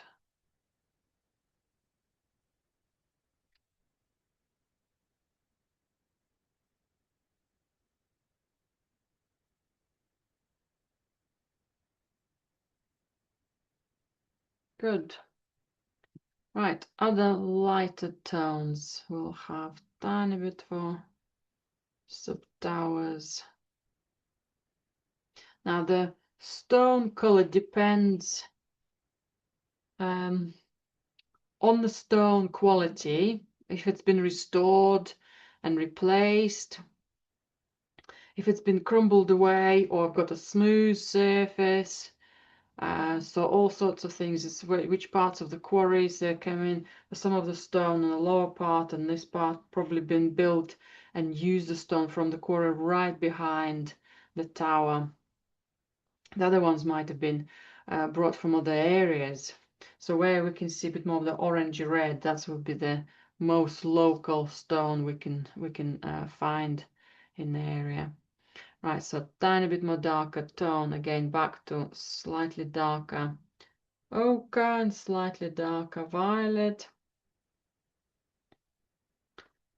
Good. Right, other lighter tones we'll have tiny bit for sub towers. Now the stone color depends on the stone quality, if it's been restored and replaced, if it's been crumbled away or got a smooth surface. So all sorts of things, is which parts of the quarries they're coming. Some of the stone on the lower part, and this part probably been built and used the stone from the quarry right behind the tower. The other ones might have been brought from other areas. So where we can see a bit more of the orangey red, that would be the most local stone we can find in the area. Right, so tiny bit more darker tone, again back to slightly darker ochre and slightly darker violet.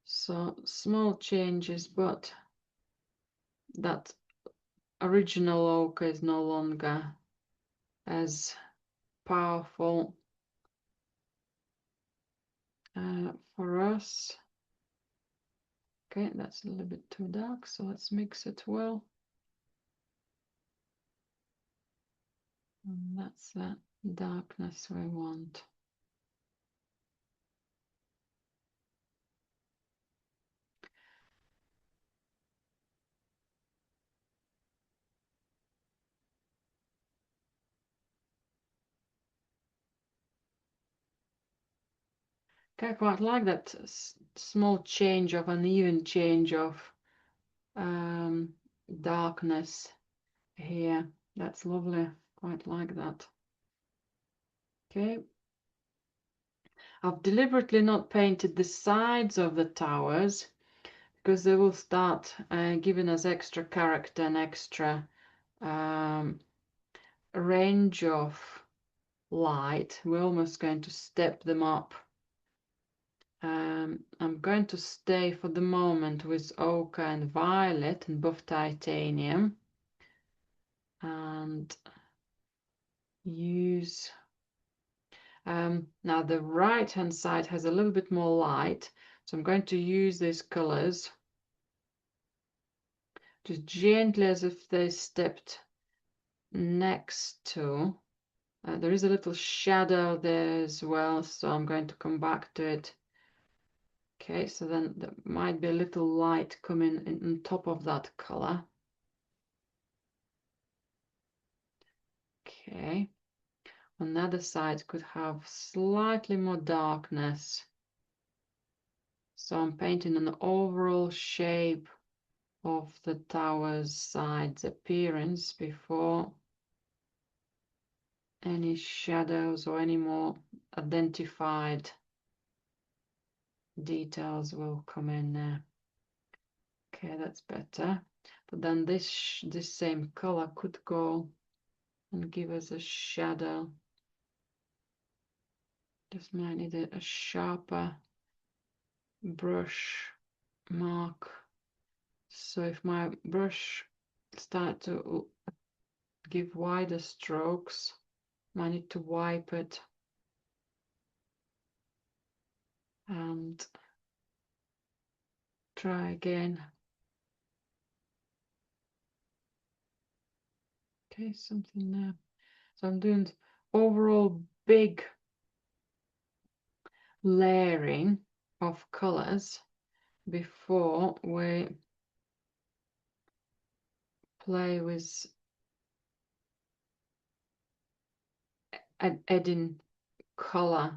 So small changes, but that original ochre is no longer as powerful for us. Okay, that's a little bit too dark, so let's mix it well. And that's the darkness we want. Okay, I quite like that small change of uneven change of darkness here. That's lovely. Quite like that. Okay. I've deliberately not painted the sides of the towers because they will start giving us extra character and extra range of light. We're almost going to step them up. I'm going to stay for the moment with ochre and violet and buff titanium and use now the right hand side has a little bit more light, so I'm going to use these colors just gently as if they stepped next to. There is a little shadow there as well, so I'm going to come back to it. Okay, so then there might be a little light coming in on top of that color. Okay, on the other side could have slightly more darkness. So I'm painting an overall shape of the tower's sides appearance before any shadows or any more identified details will come in there. Okay, that's better. But then this same color could go and give us a shadow. Just might need a sharper brush mark. So if my brush start to give wider strokes, I need to wipe it and try again. Okay, something there. So I'm doing overall big layering of colors before we play with adding color,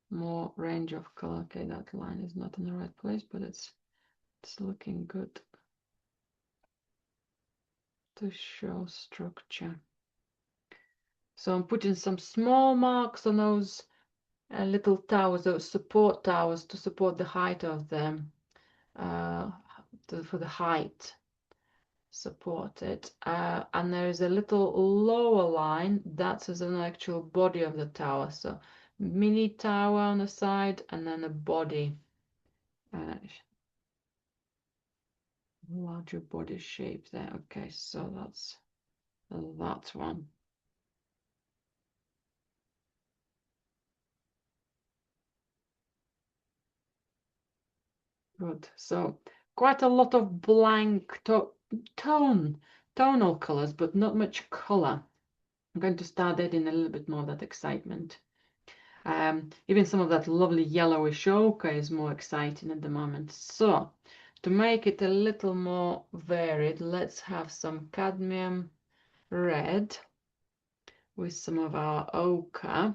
more range of color. Okay, that line is not in the right place, but it's looking good to show structure. So I'm putting some small marks on those little towers, those support towers, to support the height of them, for the height supported. And there is a little lower line that's as an actual body of the tower. So mini tower on the side and then a body, larger body shape there. Okay, so that's that one. Good. So quite a lot of blank tonal colors, but not much color. I'm going to start adding a little bit more of that excitement. Even some of that lovely yellowish ochre is more exciting at the moment. So to make it a little more varied, let's have some cadmium red with some of our ochre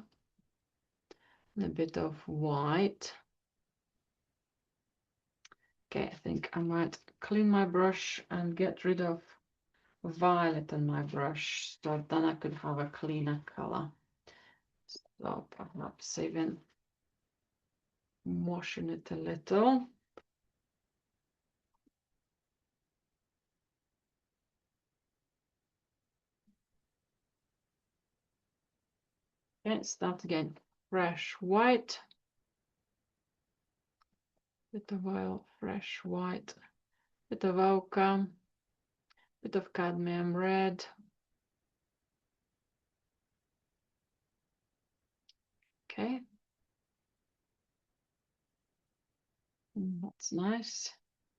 and a bit of white. Okay, I think I might clean my brush and get rid of violet on my brush, so then I could have a cleaner color. So perhaps even washing it a little. Okay, start again. Fresh white, bit of oil, fresh white, bit of ochre, bit of cadmium red. Okay, that's nice.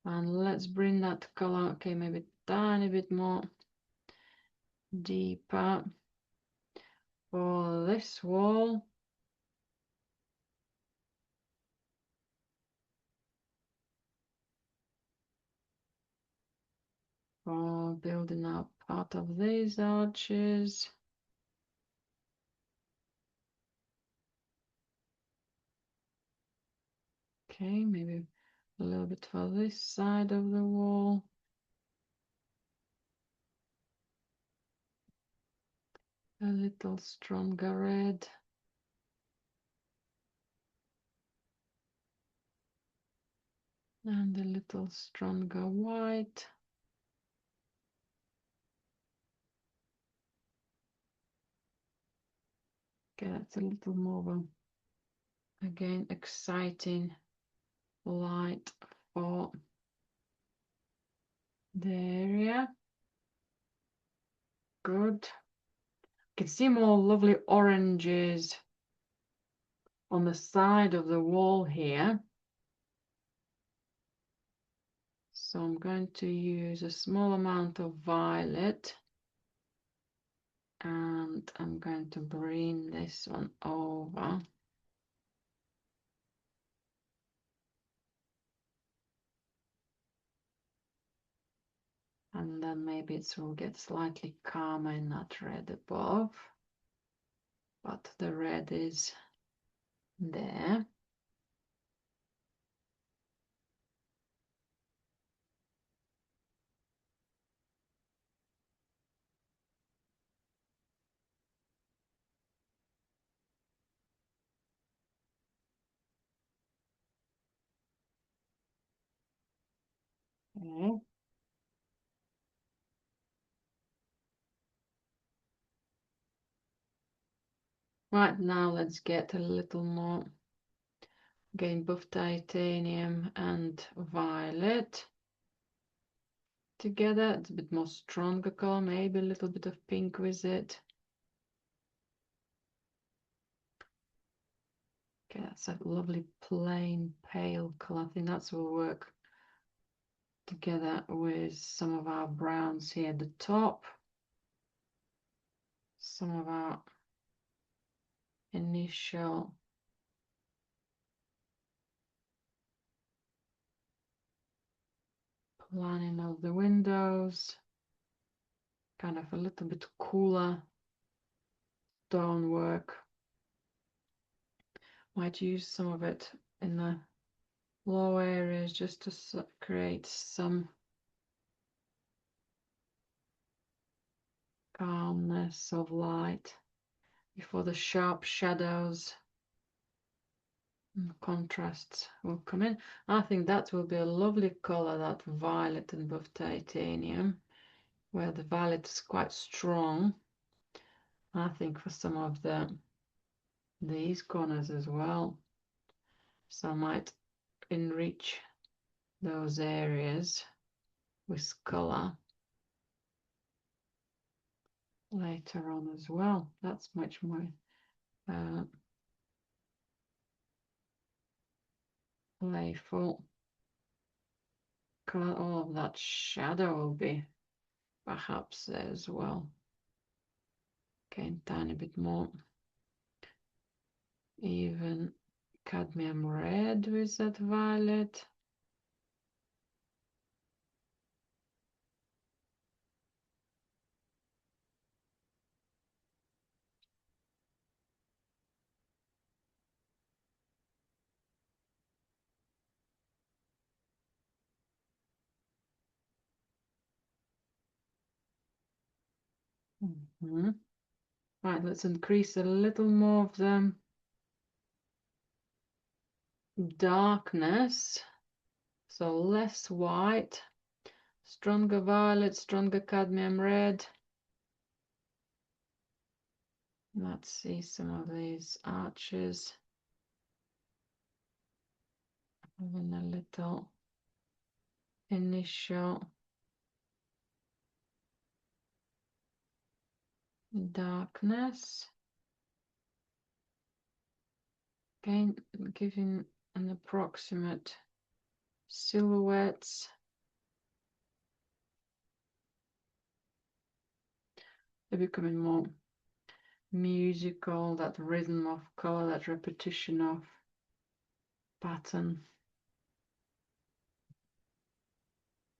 And let's bring that color, okay, maybe a tiny bit more deeper for this wall. For building up part of these arches. Okay, maybe a little bit for this side of the wall. A little stronger red. And a little stronger white. Okay, that's a little more, again, exciting light for the area. Good. You can see more lovely oranges on the side of the wall here. So I'm going to use a small amount of violet. And I'm going to bring this one over. And then maybe it will get slightly calmer in that red above. But the red is there. Okay. Right, now let's get a little more, again, both titanium and violet together. It's a bit more stronger color, maybe a little bit of pink with it. Okay, that's a lovely plain pale color. I think that will work together with some of our browns here at the top, some of our initial planning of the windows, kind of a little bit cooler stonework. Might use some of it in the low areas just to create some calmness of light before the sharp shadows and contrasts will come in. I think that will be a lovely color, that violet and buff titanium, where the violet is quite strong. I think for some of these corners as well. So I might enrich those areas with color later on as well. That's much more playful color. All of that shadow will be perhaps there as well. Okay, tiny bit more even cadmium red with that violet. Right, let's increase a little more of the darkness. So less white, stronger violet, stronger cadmium red. Let's see some of these arches. Having a little initial darkness. Again, giving an approximate silhouettes. They're becoming more musical, that rhythm of color, that repetition of pattern.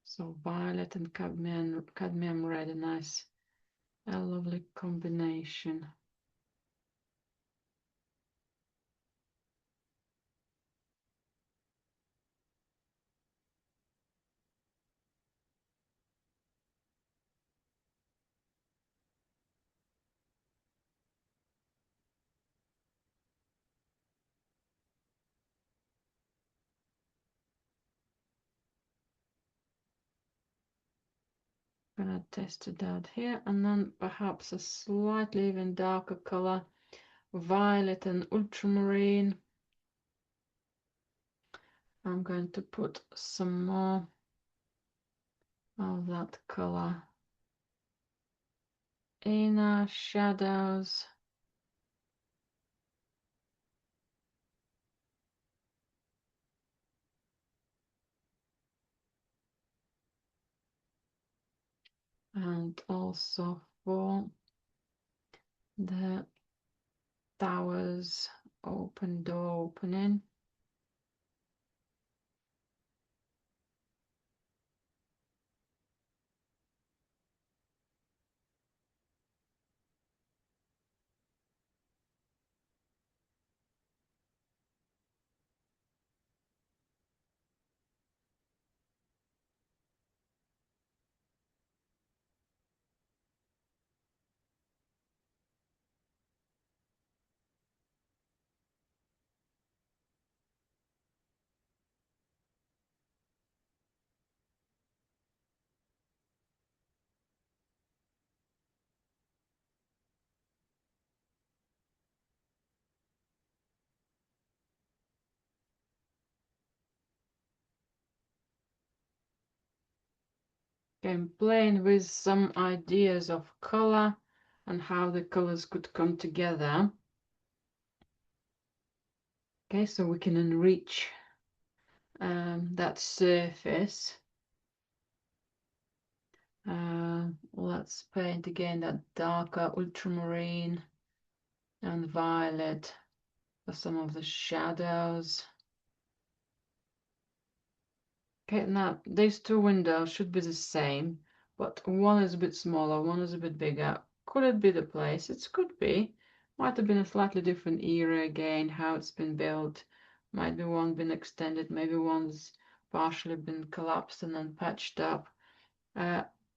So violet and cadmium red, a lovely combination. Gonna test it out here, and then perhaps a slightly even darker color, violet and ultramarine. I'm going to put some more of that color in our shadows. And also for the towers door opening. Okay, I'm playing with some ideas of color and how the colors could come together. Okay, so we can enrich that surface. Let's paint again that darker ultramarine and violet for some of the shadows. Okay, now these two windows should be the same, but one is a bit smaller, one is a bit bigger. Could it be the place? It could be. Might have been a slightly different era again, how it's been built. Might be one been extended, maybe one's partially been collapsed and then patched up.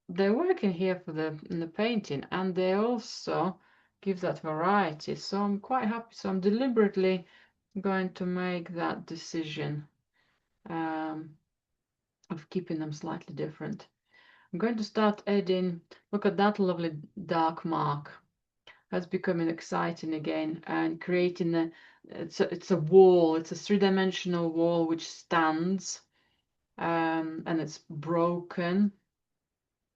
They're working here for in the painting, and they also give that variety. So I'm quite happy. So I'm deliberately going to make that decision of keeping them slightly different. I'm going to start adding, look at that lovely dark mark. That's becoming exciting again, and creating it's a wall, it's a three-dimensional wall which stands, and it's broken.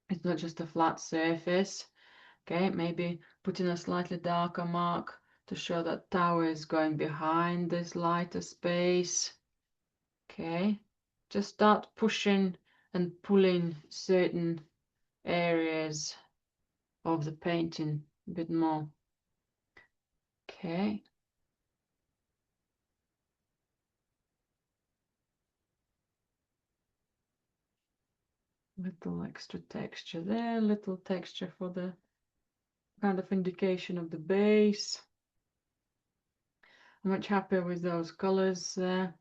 It's not just a flat surface. Okay, maybe putting a slightly darker mark to show that tower is going behind this lighter space. Okay, just start pushing and pulling certain areas of the painting a bit more. Okay. Little extra texture there, little texture for the kind of indication of the base. I'm much happier with those colors there.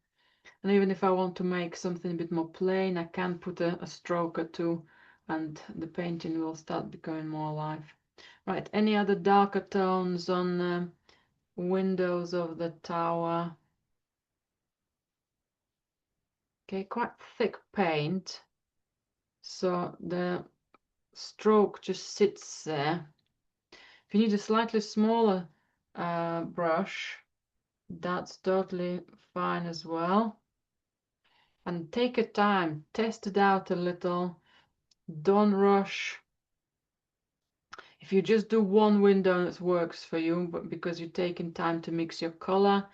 And even if I want to make something a bit more plain, I can put a stroke or two and the painting will start becoming more alive. Right, any other darker tones on windows of the tower? Okay, quite thick paint, so the stroke just sits there. If you need a slightly smaller brush, that's totally fine as well. And take your time, test it out a little, don't rush. If you just do one window and it works for you, but because you're taking time to mix your color,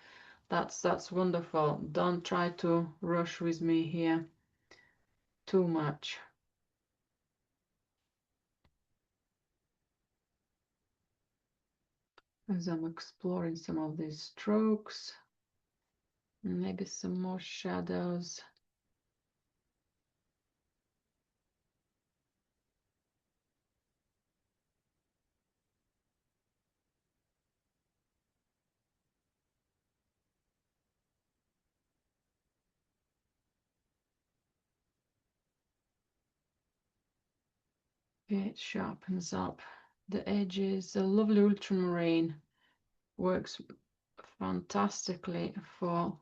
that's wonderful. Don't try to rush with me here too much. As I'm exploring some of these strokes, maybe some more shadows. It sharpens up the edges. The lovely ultramarine works fantastically for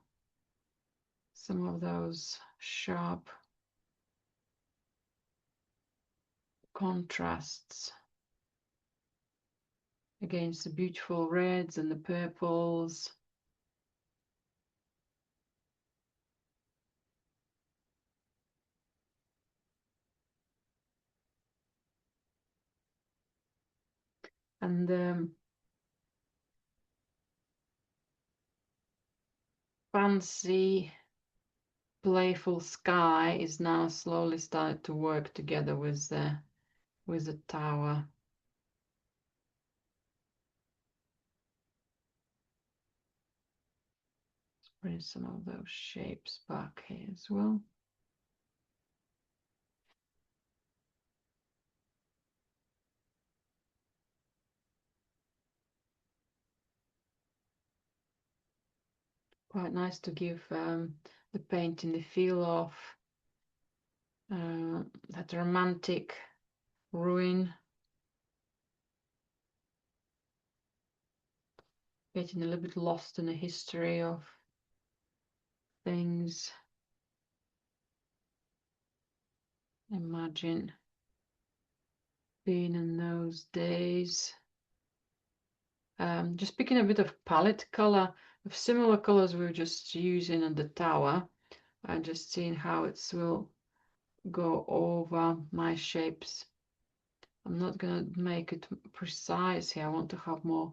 some of those sharp contrasts against the beautiful reds and the purples. And fancy, playful sky is now slowly starting to work together with the tower. Let's bring some of those shapes back here as well. Quite nice to give the painting the feel of that romantic ruin, getting a little bit lost in the history of things. Imagine being in those days. Just picking a bit of palette color of similar colors we were just using on the tower and just seeing how it will go over my shapes. I'm not gonna make it precise here. I want to have more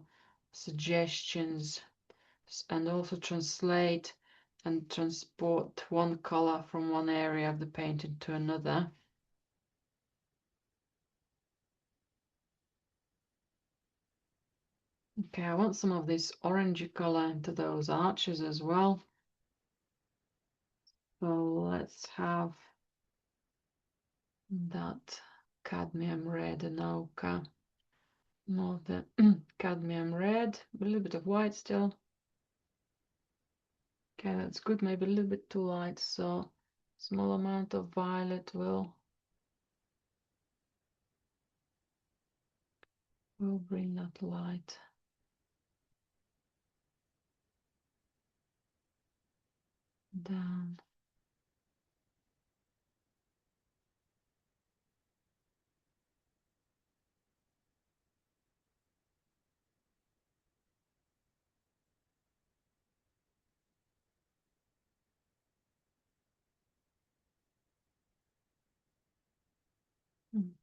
suggestions and also translate and transport one color from one area of the painting to another. Okay, I want some of this orangey color into those arches as well. So let's have that cadmium red and ochre. More of the cadmium red, a little bit of white still. Okay, that's good, maybe a little bit too light, so small amount of violet will bring that light down.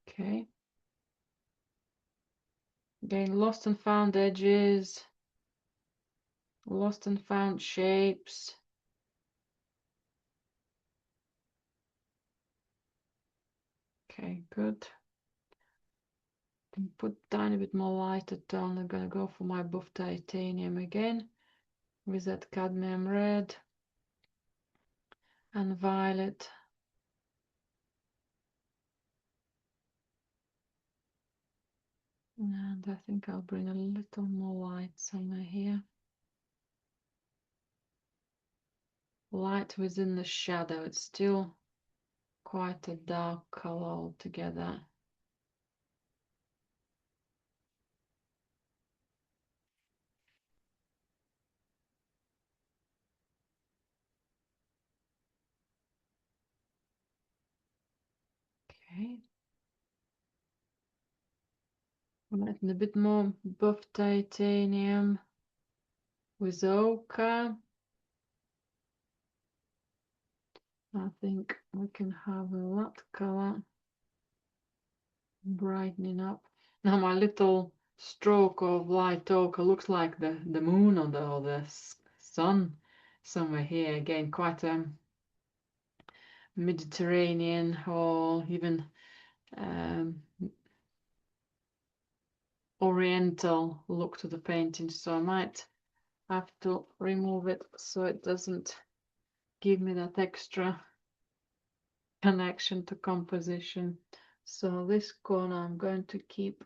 Okay. Again, lost and found edges, lost and found shapes. Okay, good. Can put a tiny bit more lighter tone. I'm gonna go for my buff titanium again with that cadmium red and violet. And I think I'll bring a little more light somewhere here. Light within the shadow. It's still quite a dark color altogether. Okay. Adding a bit more buff titanium with ochre. I think we can have that color brightening up. Now my little stroke of light ochre looks like the moon or the sun somewhere here. Again, quite a Mediterranean or even oriental look to the painting, so I might have to remove it so it doesn't give me that extra connection to composition. So this corner I'm going to keep,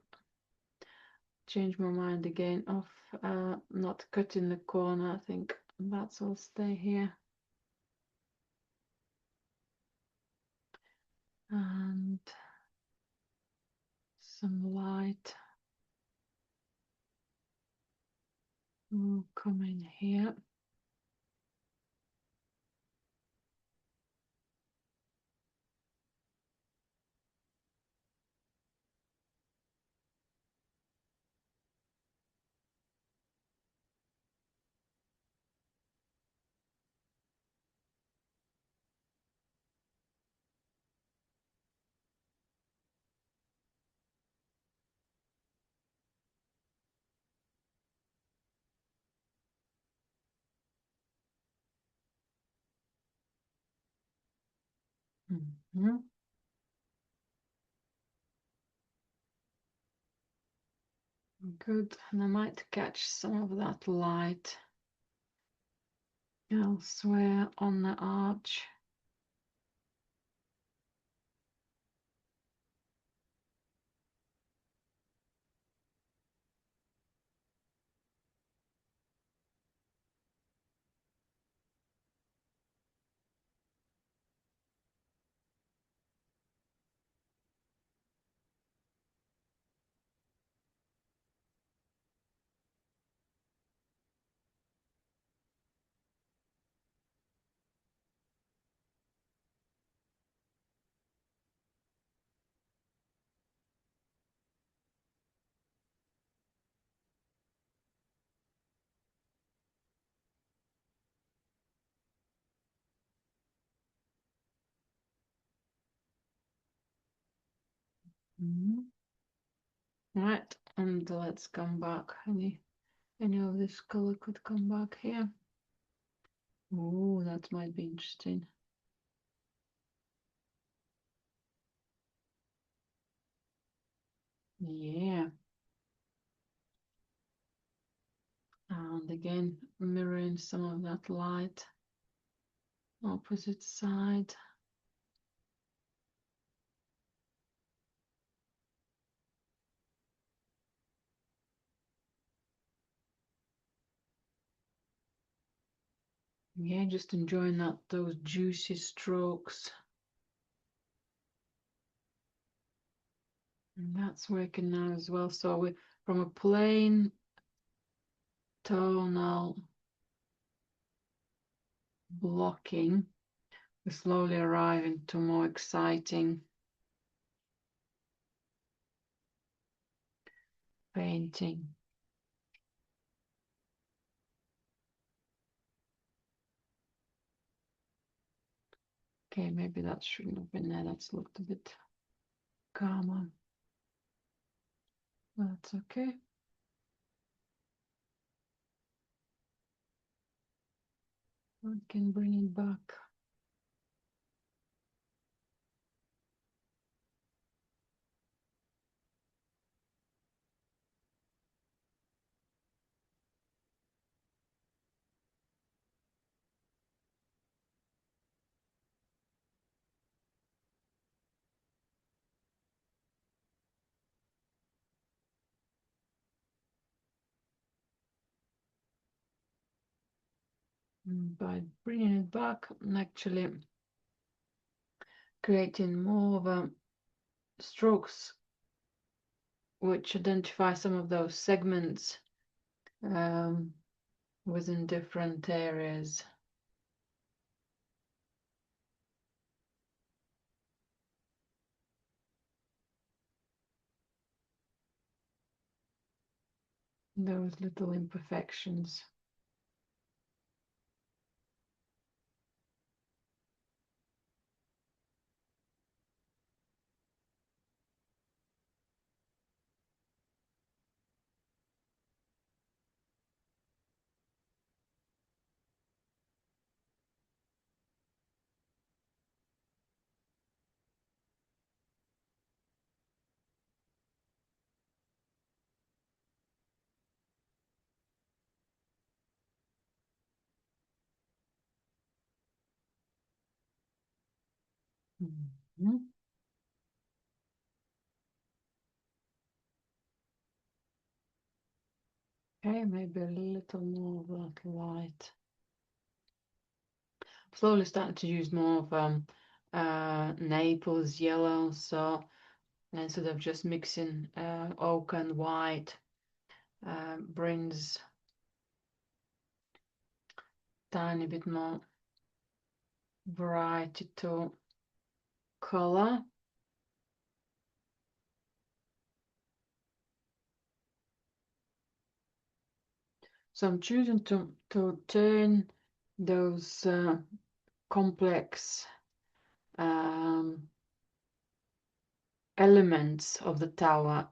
change my mind again of not cutting the corner. I think that's all stay here. And some light will come in here. Mhm. Good, and I might catch some of that light elsewhere on the arch. Right, and let's come back. Any of this color could come back here. Oh, that might be interesting. Yeah. And again, mirroring some of that light. Opposite side. Yeah, just enjoying those juicy strokes. And that's working now as well. So we from a plain tonal blocking, we're slowly arriving to more exciting painting. Okay, maybe that shouldn't have been there. That's looked a bit calmer. That's okay. I can bring it back. By bringing it back, I'm actually creating more of a strokes which identify some of those segments within different areas. Those little imperfections. Mhm. Okay, maybe a little more of that light. Slowly starting to use more of Naples yellow, so instead of just mixing oak and white, brings tiny bit more variety to color. So I'm choosing to turn those complex elements of the tower,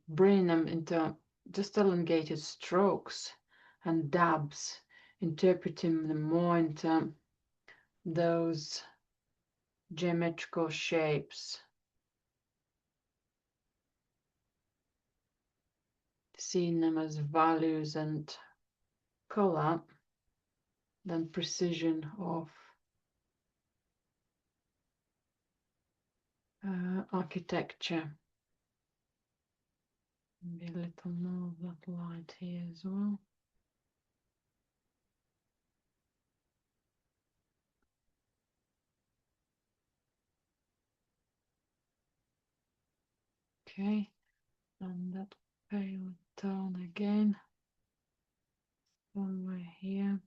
bring them into just elongated strokes and dabs, interpreting them more into those geometrical shapes, seeing them as values and color than precision of architecture. Maybe a little more of that light here as well. Okay, and that pale tone again, somewhere here.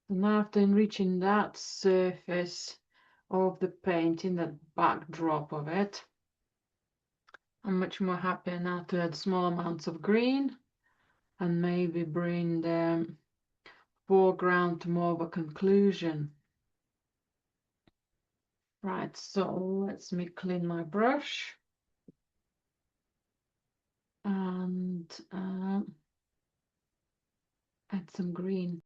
And after enriching that surface of the painting, that backdrop of it, I'm much more happier now to add small amounts of green and maybe bring the foreground to more of a conclusion. Right, so let me clean my brush and add some green.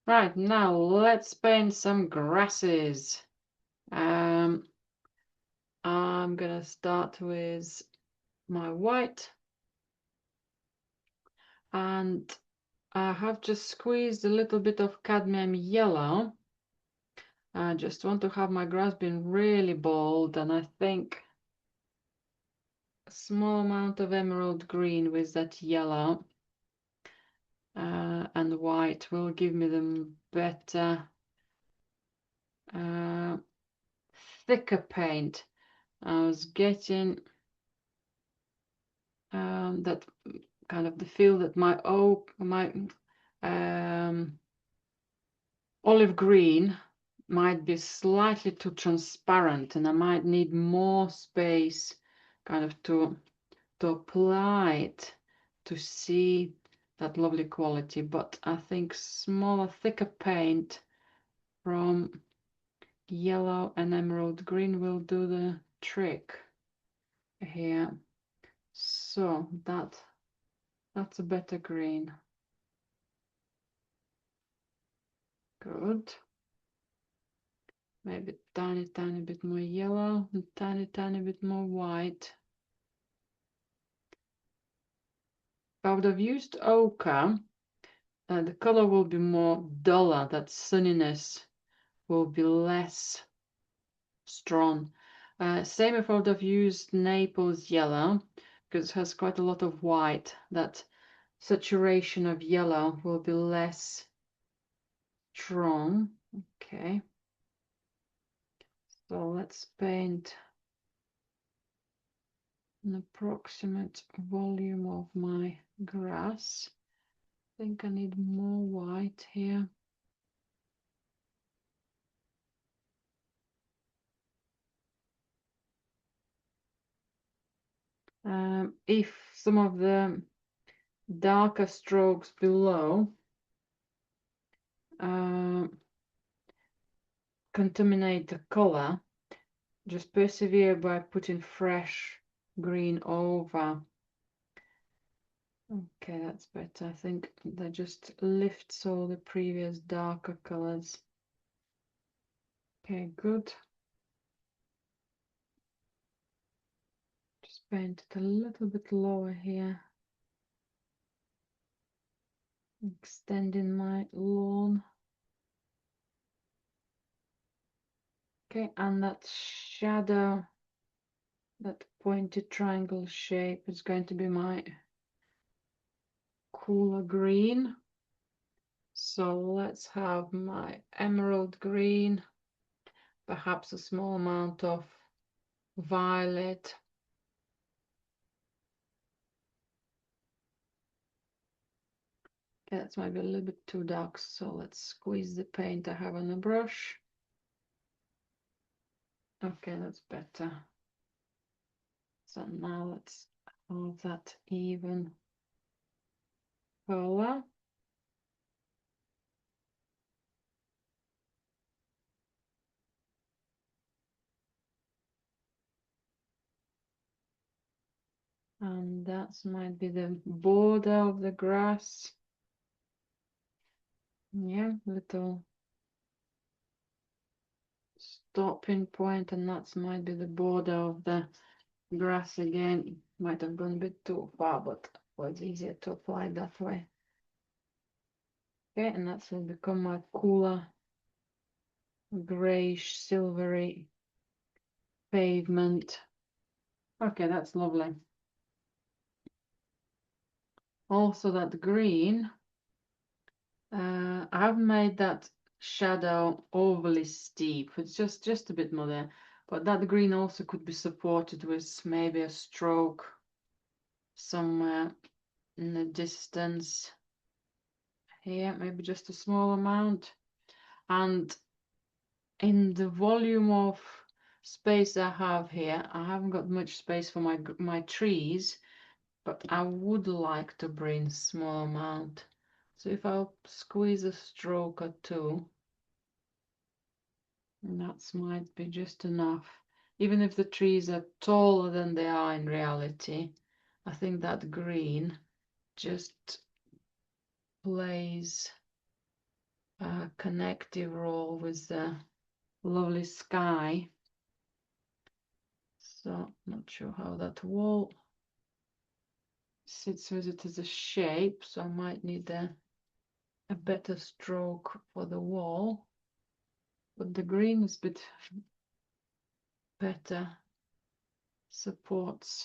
Right, now let's paint some grasses. I'm gonna start with my white, and I have just squeezed a little bit of cadmium yellow. I just want to have my grass being really bold, and I think a small amount of emerald green with that yellow and white will give me the better thicker paint. I was getting that kind of the feel that my olive green might be slightly too transparent, and I might need more space kind of to apply it to see that lovely quality. But I think smaller, thicker paint from yellow and emerald green will do the trick here. So that's a better green. Good. Maybe tiny bit more yellow and tiny bit more white. If I would have used ochre, the color will be more duller. That sunniness will be less strong. Same if I would have used Naples yellow, because it has quite a lot of white. That saturation of yellow will be less strong. Okay. So let's paint an approximate volume of my grass. I think I need more white here. If some of the darker strokes below contaminate the color, just persevere by putting fresh green over. Okay, that's better. I think that just lifts all the previous darker colors. Okay, good. Just paint it a little bit lower here. Extending my lawn. Okay, and that shadow, that pointed triangle shape is going to be my cooler green. So let's have my emerald green, perhaps a small amount of violet. Okay, that's maybe a little bit too dark, so let's squeeze the paint I have on the brush. Okay, that's better. So now let's have that even color. And that might be the border of the grass. Yeah, little stopping point, and that might be the border of the grass again. Might have gone a bit too far, but it was easier to apply that way. Okay, and that will become my cooler grayish silvery pavement. Okay, that's lovely. Also that green, I've made that shadow overly steep. It's just a bit more there, but that green also could be supported with maybe a stroke somewhere in the distance here, maybe just a small amount. And in the volume of space I have here, I haven't got much space for my trees, but I would like to bring small amount. So if I'll squeeze a stroke or two, that might be just enough. Even if the trees are taller than they are in reality, I think that green just plays a connective role with the lovely sky. So not sure how that wall sits with it as a shape, so I might need a better stroke for the wall, but the green is a bit better supporting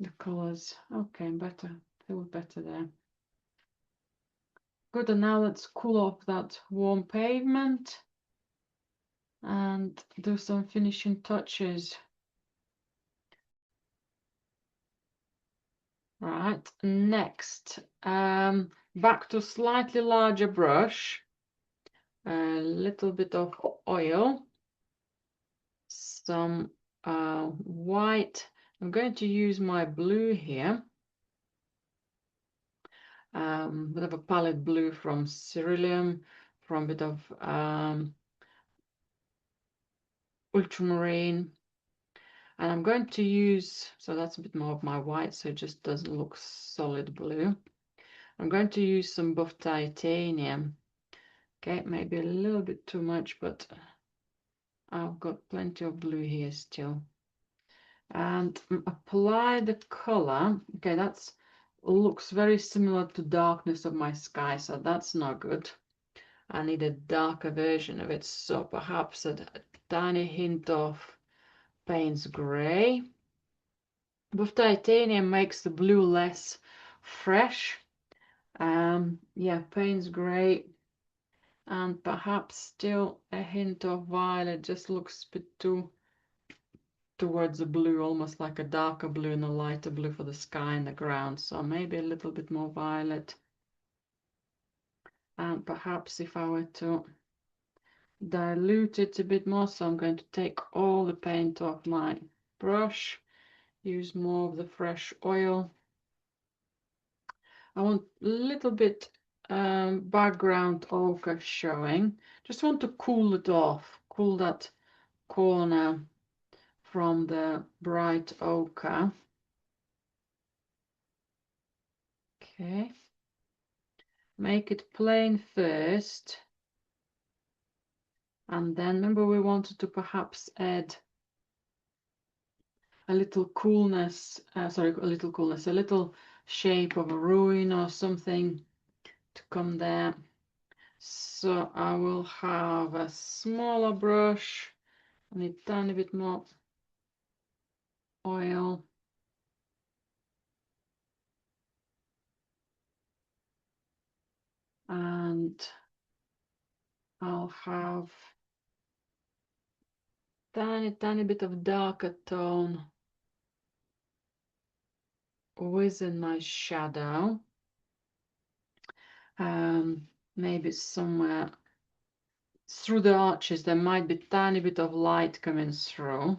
the colors. Okay, better, feel better there. Good, and now let's cool off that warm pavement and do some finishing touches. Right, next, back to slightly larger brush, a little bit of oil, some white. I'm going to use my blue here, bit of a palette blue from Cerulean, from a bit of ultramarine, and I'm going to use, so that's a bit more of my white, so it just doesn't look solid blue. I'm going to use some buff titanium. Okay, maybe a little bit too much, but I've got plenty of blue here still. And apply the color. Okay, that's looks very similar to darkness of my sky, so that's not good. I need a darker version of it, so perhaps a tiny hint of Payne's gray. Buff titanium makes the blue less fresh. Yeah, Payne's gray, and perhaps still a hint of violet. Just looks a bit too towards the blue, almost like a darker blue and a lighter blue for the sky and the ground. So maybe a little bit more violet. And perhaps if I were to dilute it a bit more, so I'm going to take all the paint off my brush, use more of the fresh oil. I want a little bit background ochre showing. Just want to cool it off, cool that corner from the bright ochre. Okay. Make it plain first. And then remember we wanted to perhaps add a little coolness, a little shape of a ruin or something to come there. So I will have a smaller brush. I need a tiny bit more oil. And I'll have tiny bit of darker tone within my shadow. Maybe somewhere through the arches there might be tiny bit of light coming through,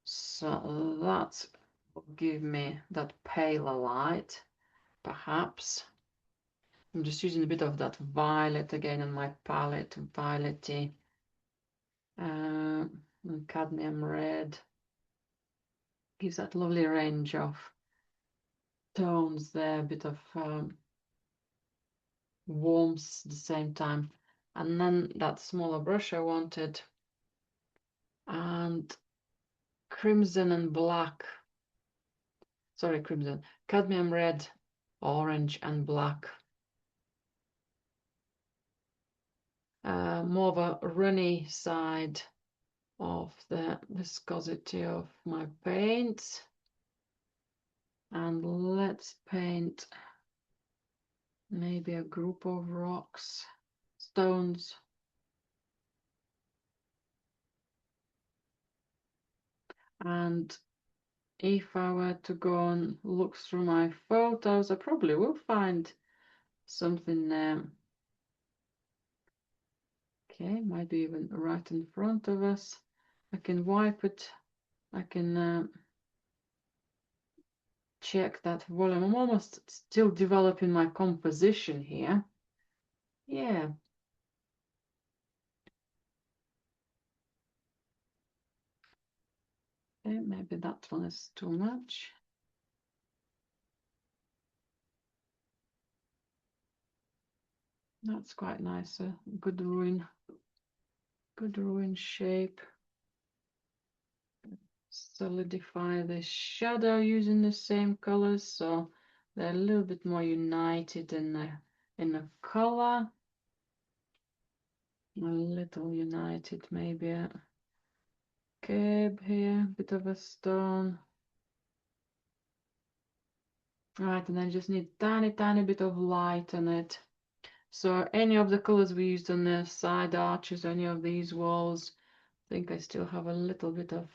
so that will give me that paler light. Perhaps I'm just using a bit of that violet again on my palette, violety, and cadmium red gives that lovely range of tones there, a bit of warmth at the same time. And then that smaller brush I wanted, and crimson and black, sorry, crimson, cadmium red, orange and black. More of a runny side of the viscosity of my paints. And let's paint maybe a group of rocks, stones. And if I were to go and look through my photos, I probably will find something there. Okay, might be even right in front of us. I can wipe it. I can check that volume. I'm almost still developing my composition here. Yeah. Okay, maybe that one is too much. That's quite nice. Good ruin shape. Solidify the shadow using the same colors, so they're a little bit more united in the color. A little united, maybe a curb here, bit of a stone. Right, and I just need tiny bit of light on it. So any of the colors we used on the side arches, any of these walls, I think I still have a little bit of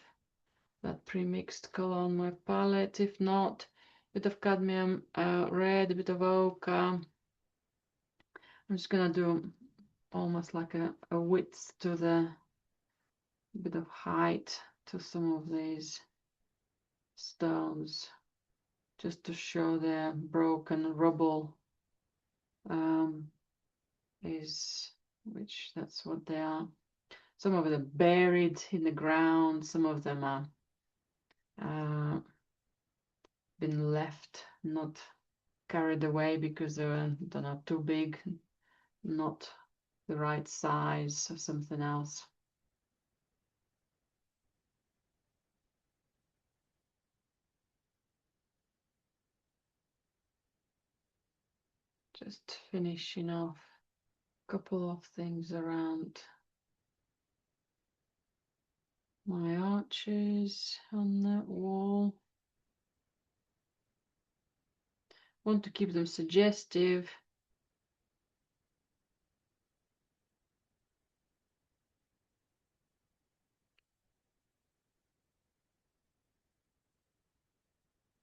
that pre-mixed color on my palette. If not, a bit of cadmium red, a bit of ochre. I'm just gonna do almost like a width to the bit of height to some of these stones, just to show the broken rubble which that's what they are. Some of them buried in the ground, some of them are been left, not carried away because they were, don't know, too big, not the right size or something else. Just finishing off a couple of things around my arches on that wall. Want to keep them suggestive.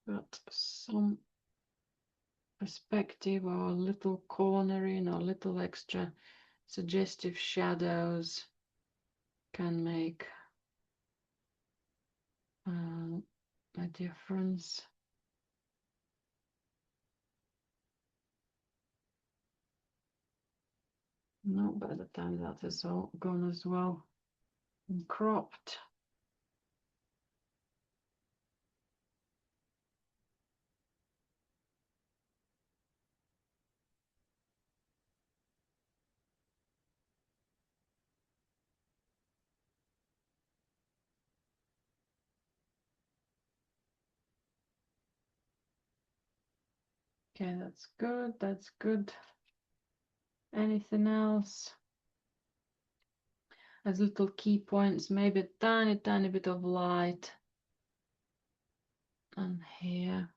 Got some perspective or a little cornering or little extra suggestive shadows can make a difference. No, by the time that is all gone as well and cropped. Okay, that's good. That's good. Anything else? As little key points, maybe a tiny bit of light. And here.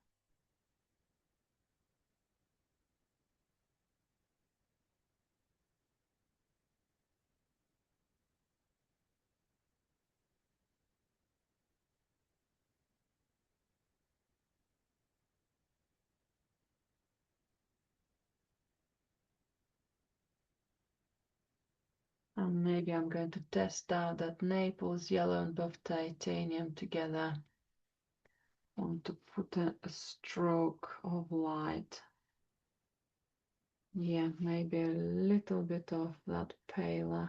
And maybe I'm going to test out that Naples yellow and buff titanium together. I want to put a stroke of light. Yeah, maybe a little bit of that paler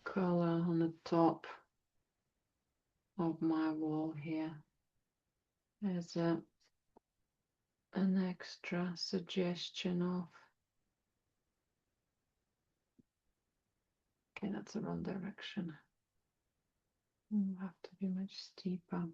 color on the top of my wall here. There's an extra suggestion of. Okay, that's the wrong direction. Will have to be much steeper.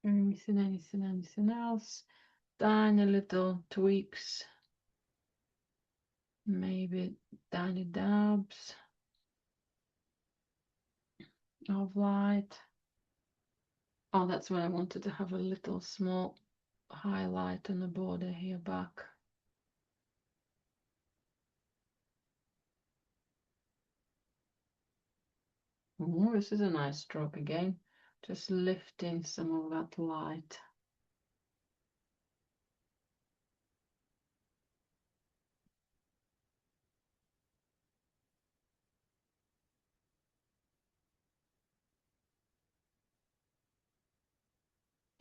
Anything else? Tiny little tweaks. Maybe tiny dabs of light. Oh, that's where I wanted to have a little small highlight on the border here back. Oh, this is a nice stroke again. Just lifting some of that light.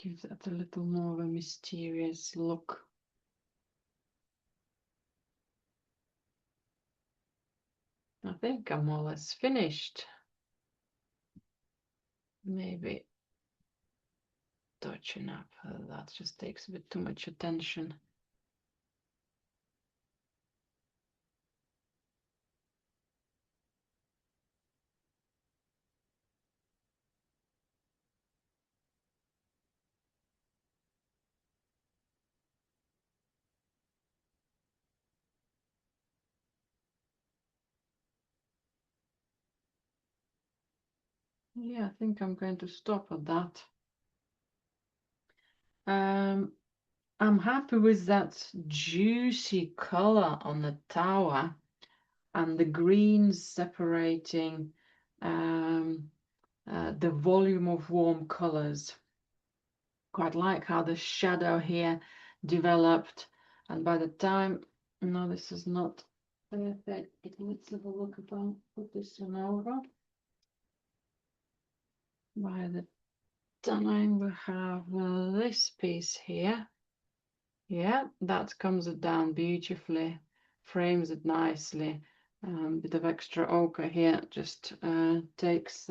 Gives that a little more of a mysterious look. I think I'm more or less finished. Maybe touching up. That just takes a bit too much attention. Yeah, I think I'm going to stop at that. I'm happy with that juicy color on the tower and the greens separating the volume of warm colors. Quite like how the shadow here developed, and by the time, no, this is not perfect. Let's have a look about, put this one over. By the time we have this piece here, yeah, that comes down beautifully, frames it nicely. Bit of extra ochre here just takes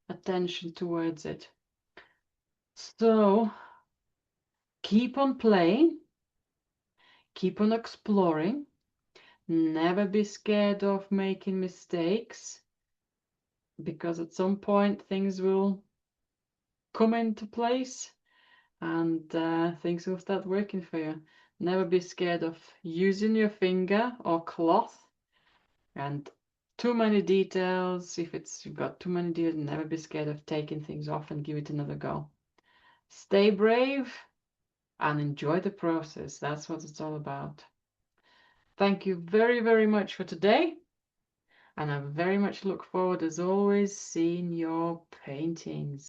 attention towards it. So keep on playing, keep on exploring, never be scared of making mistakes, because at some point things will come into place and things will start working for you. Never be scared of using your finger or cloth, and too many details. If you've got too many details, never be scared of taking things off and give it another go. Stay brave and enjoy the process. That's what it's all about. Thank you very, very much for today. And I very much look forward, as always, seeing your paintings.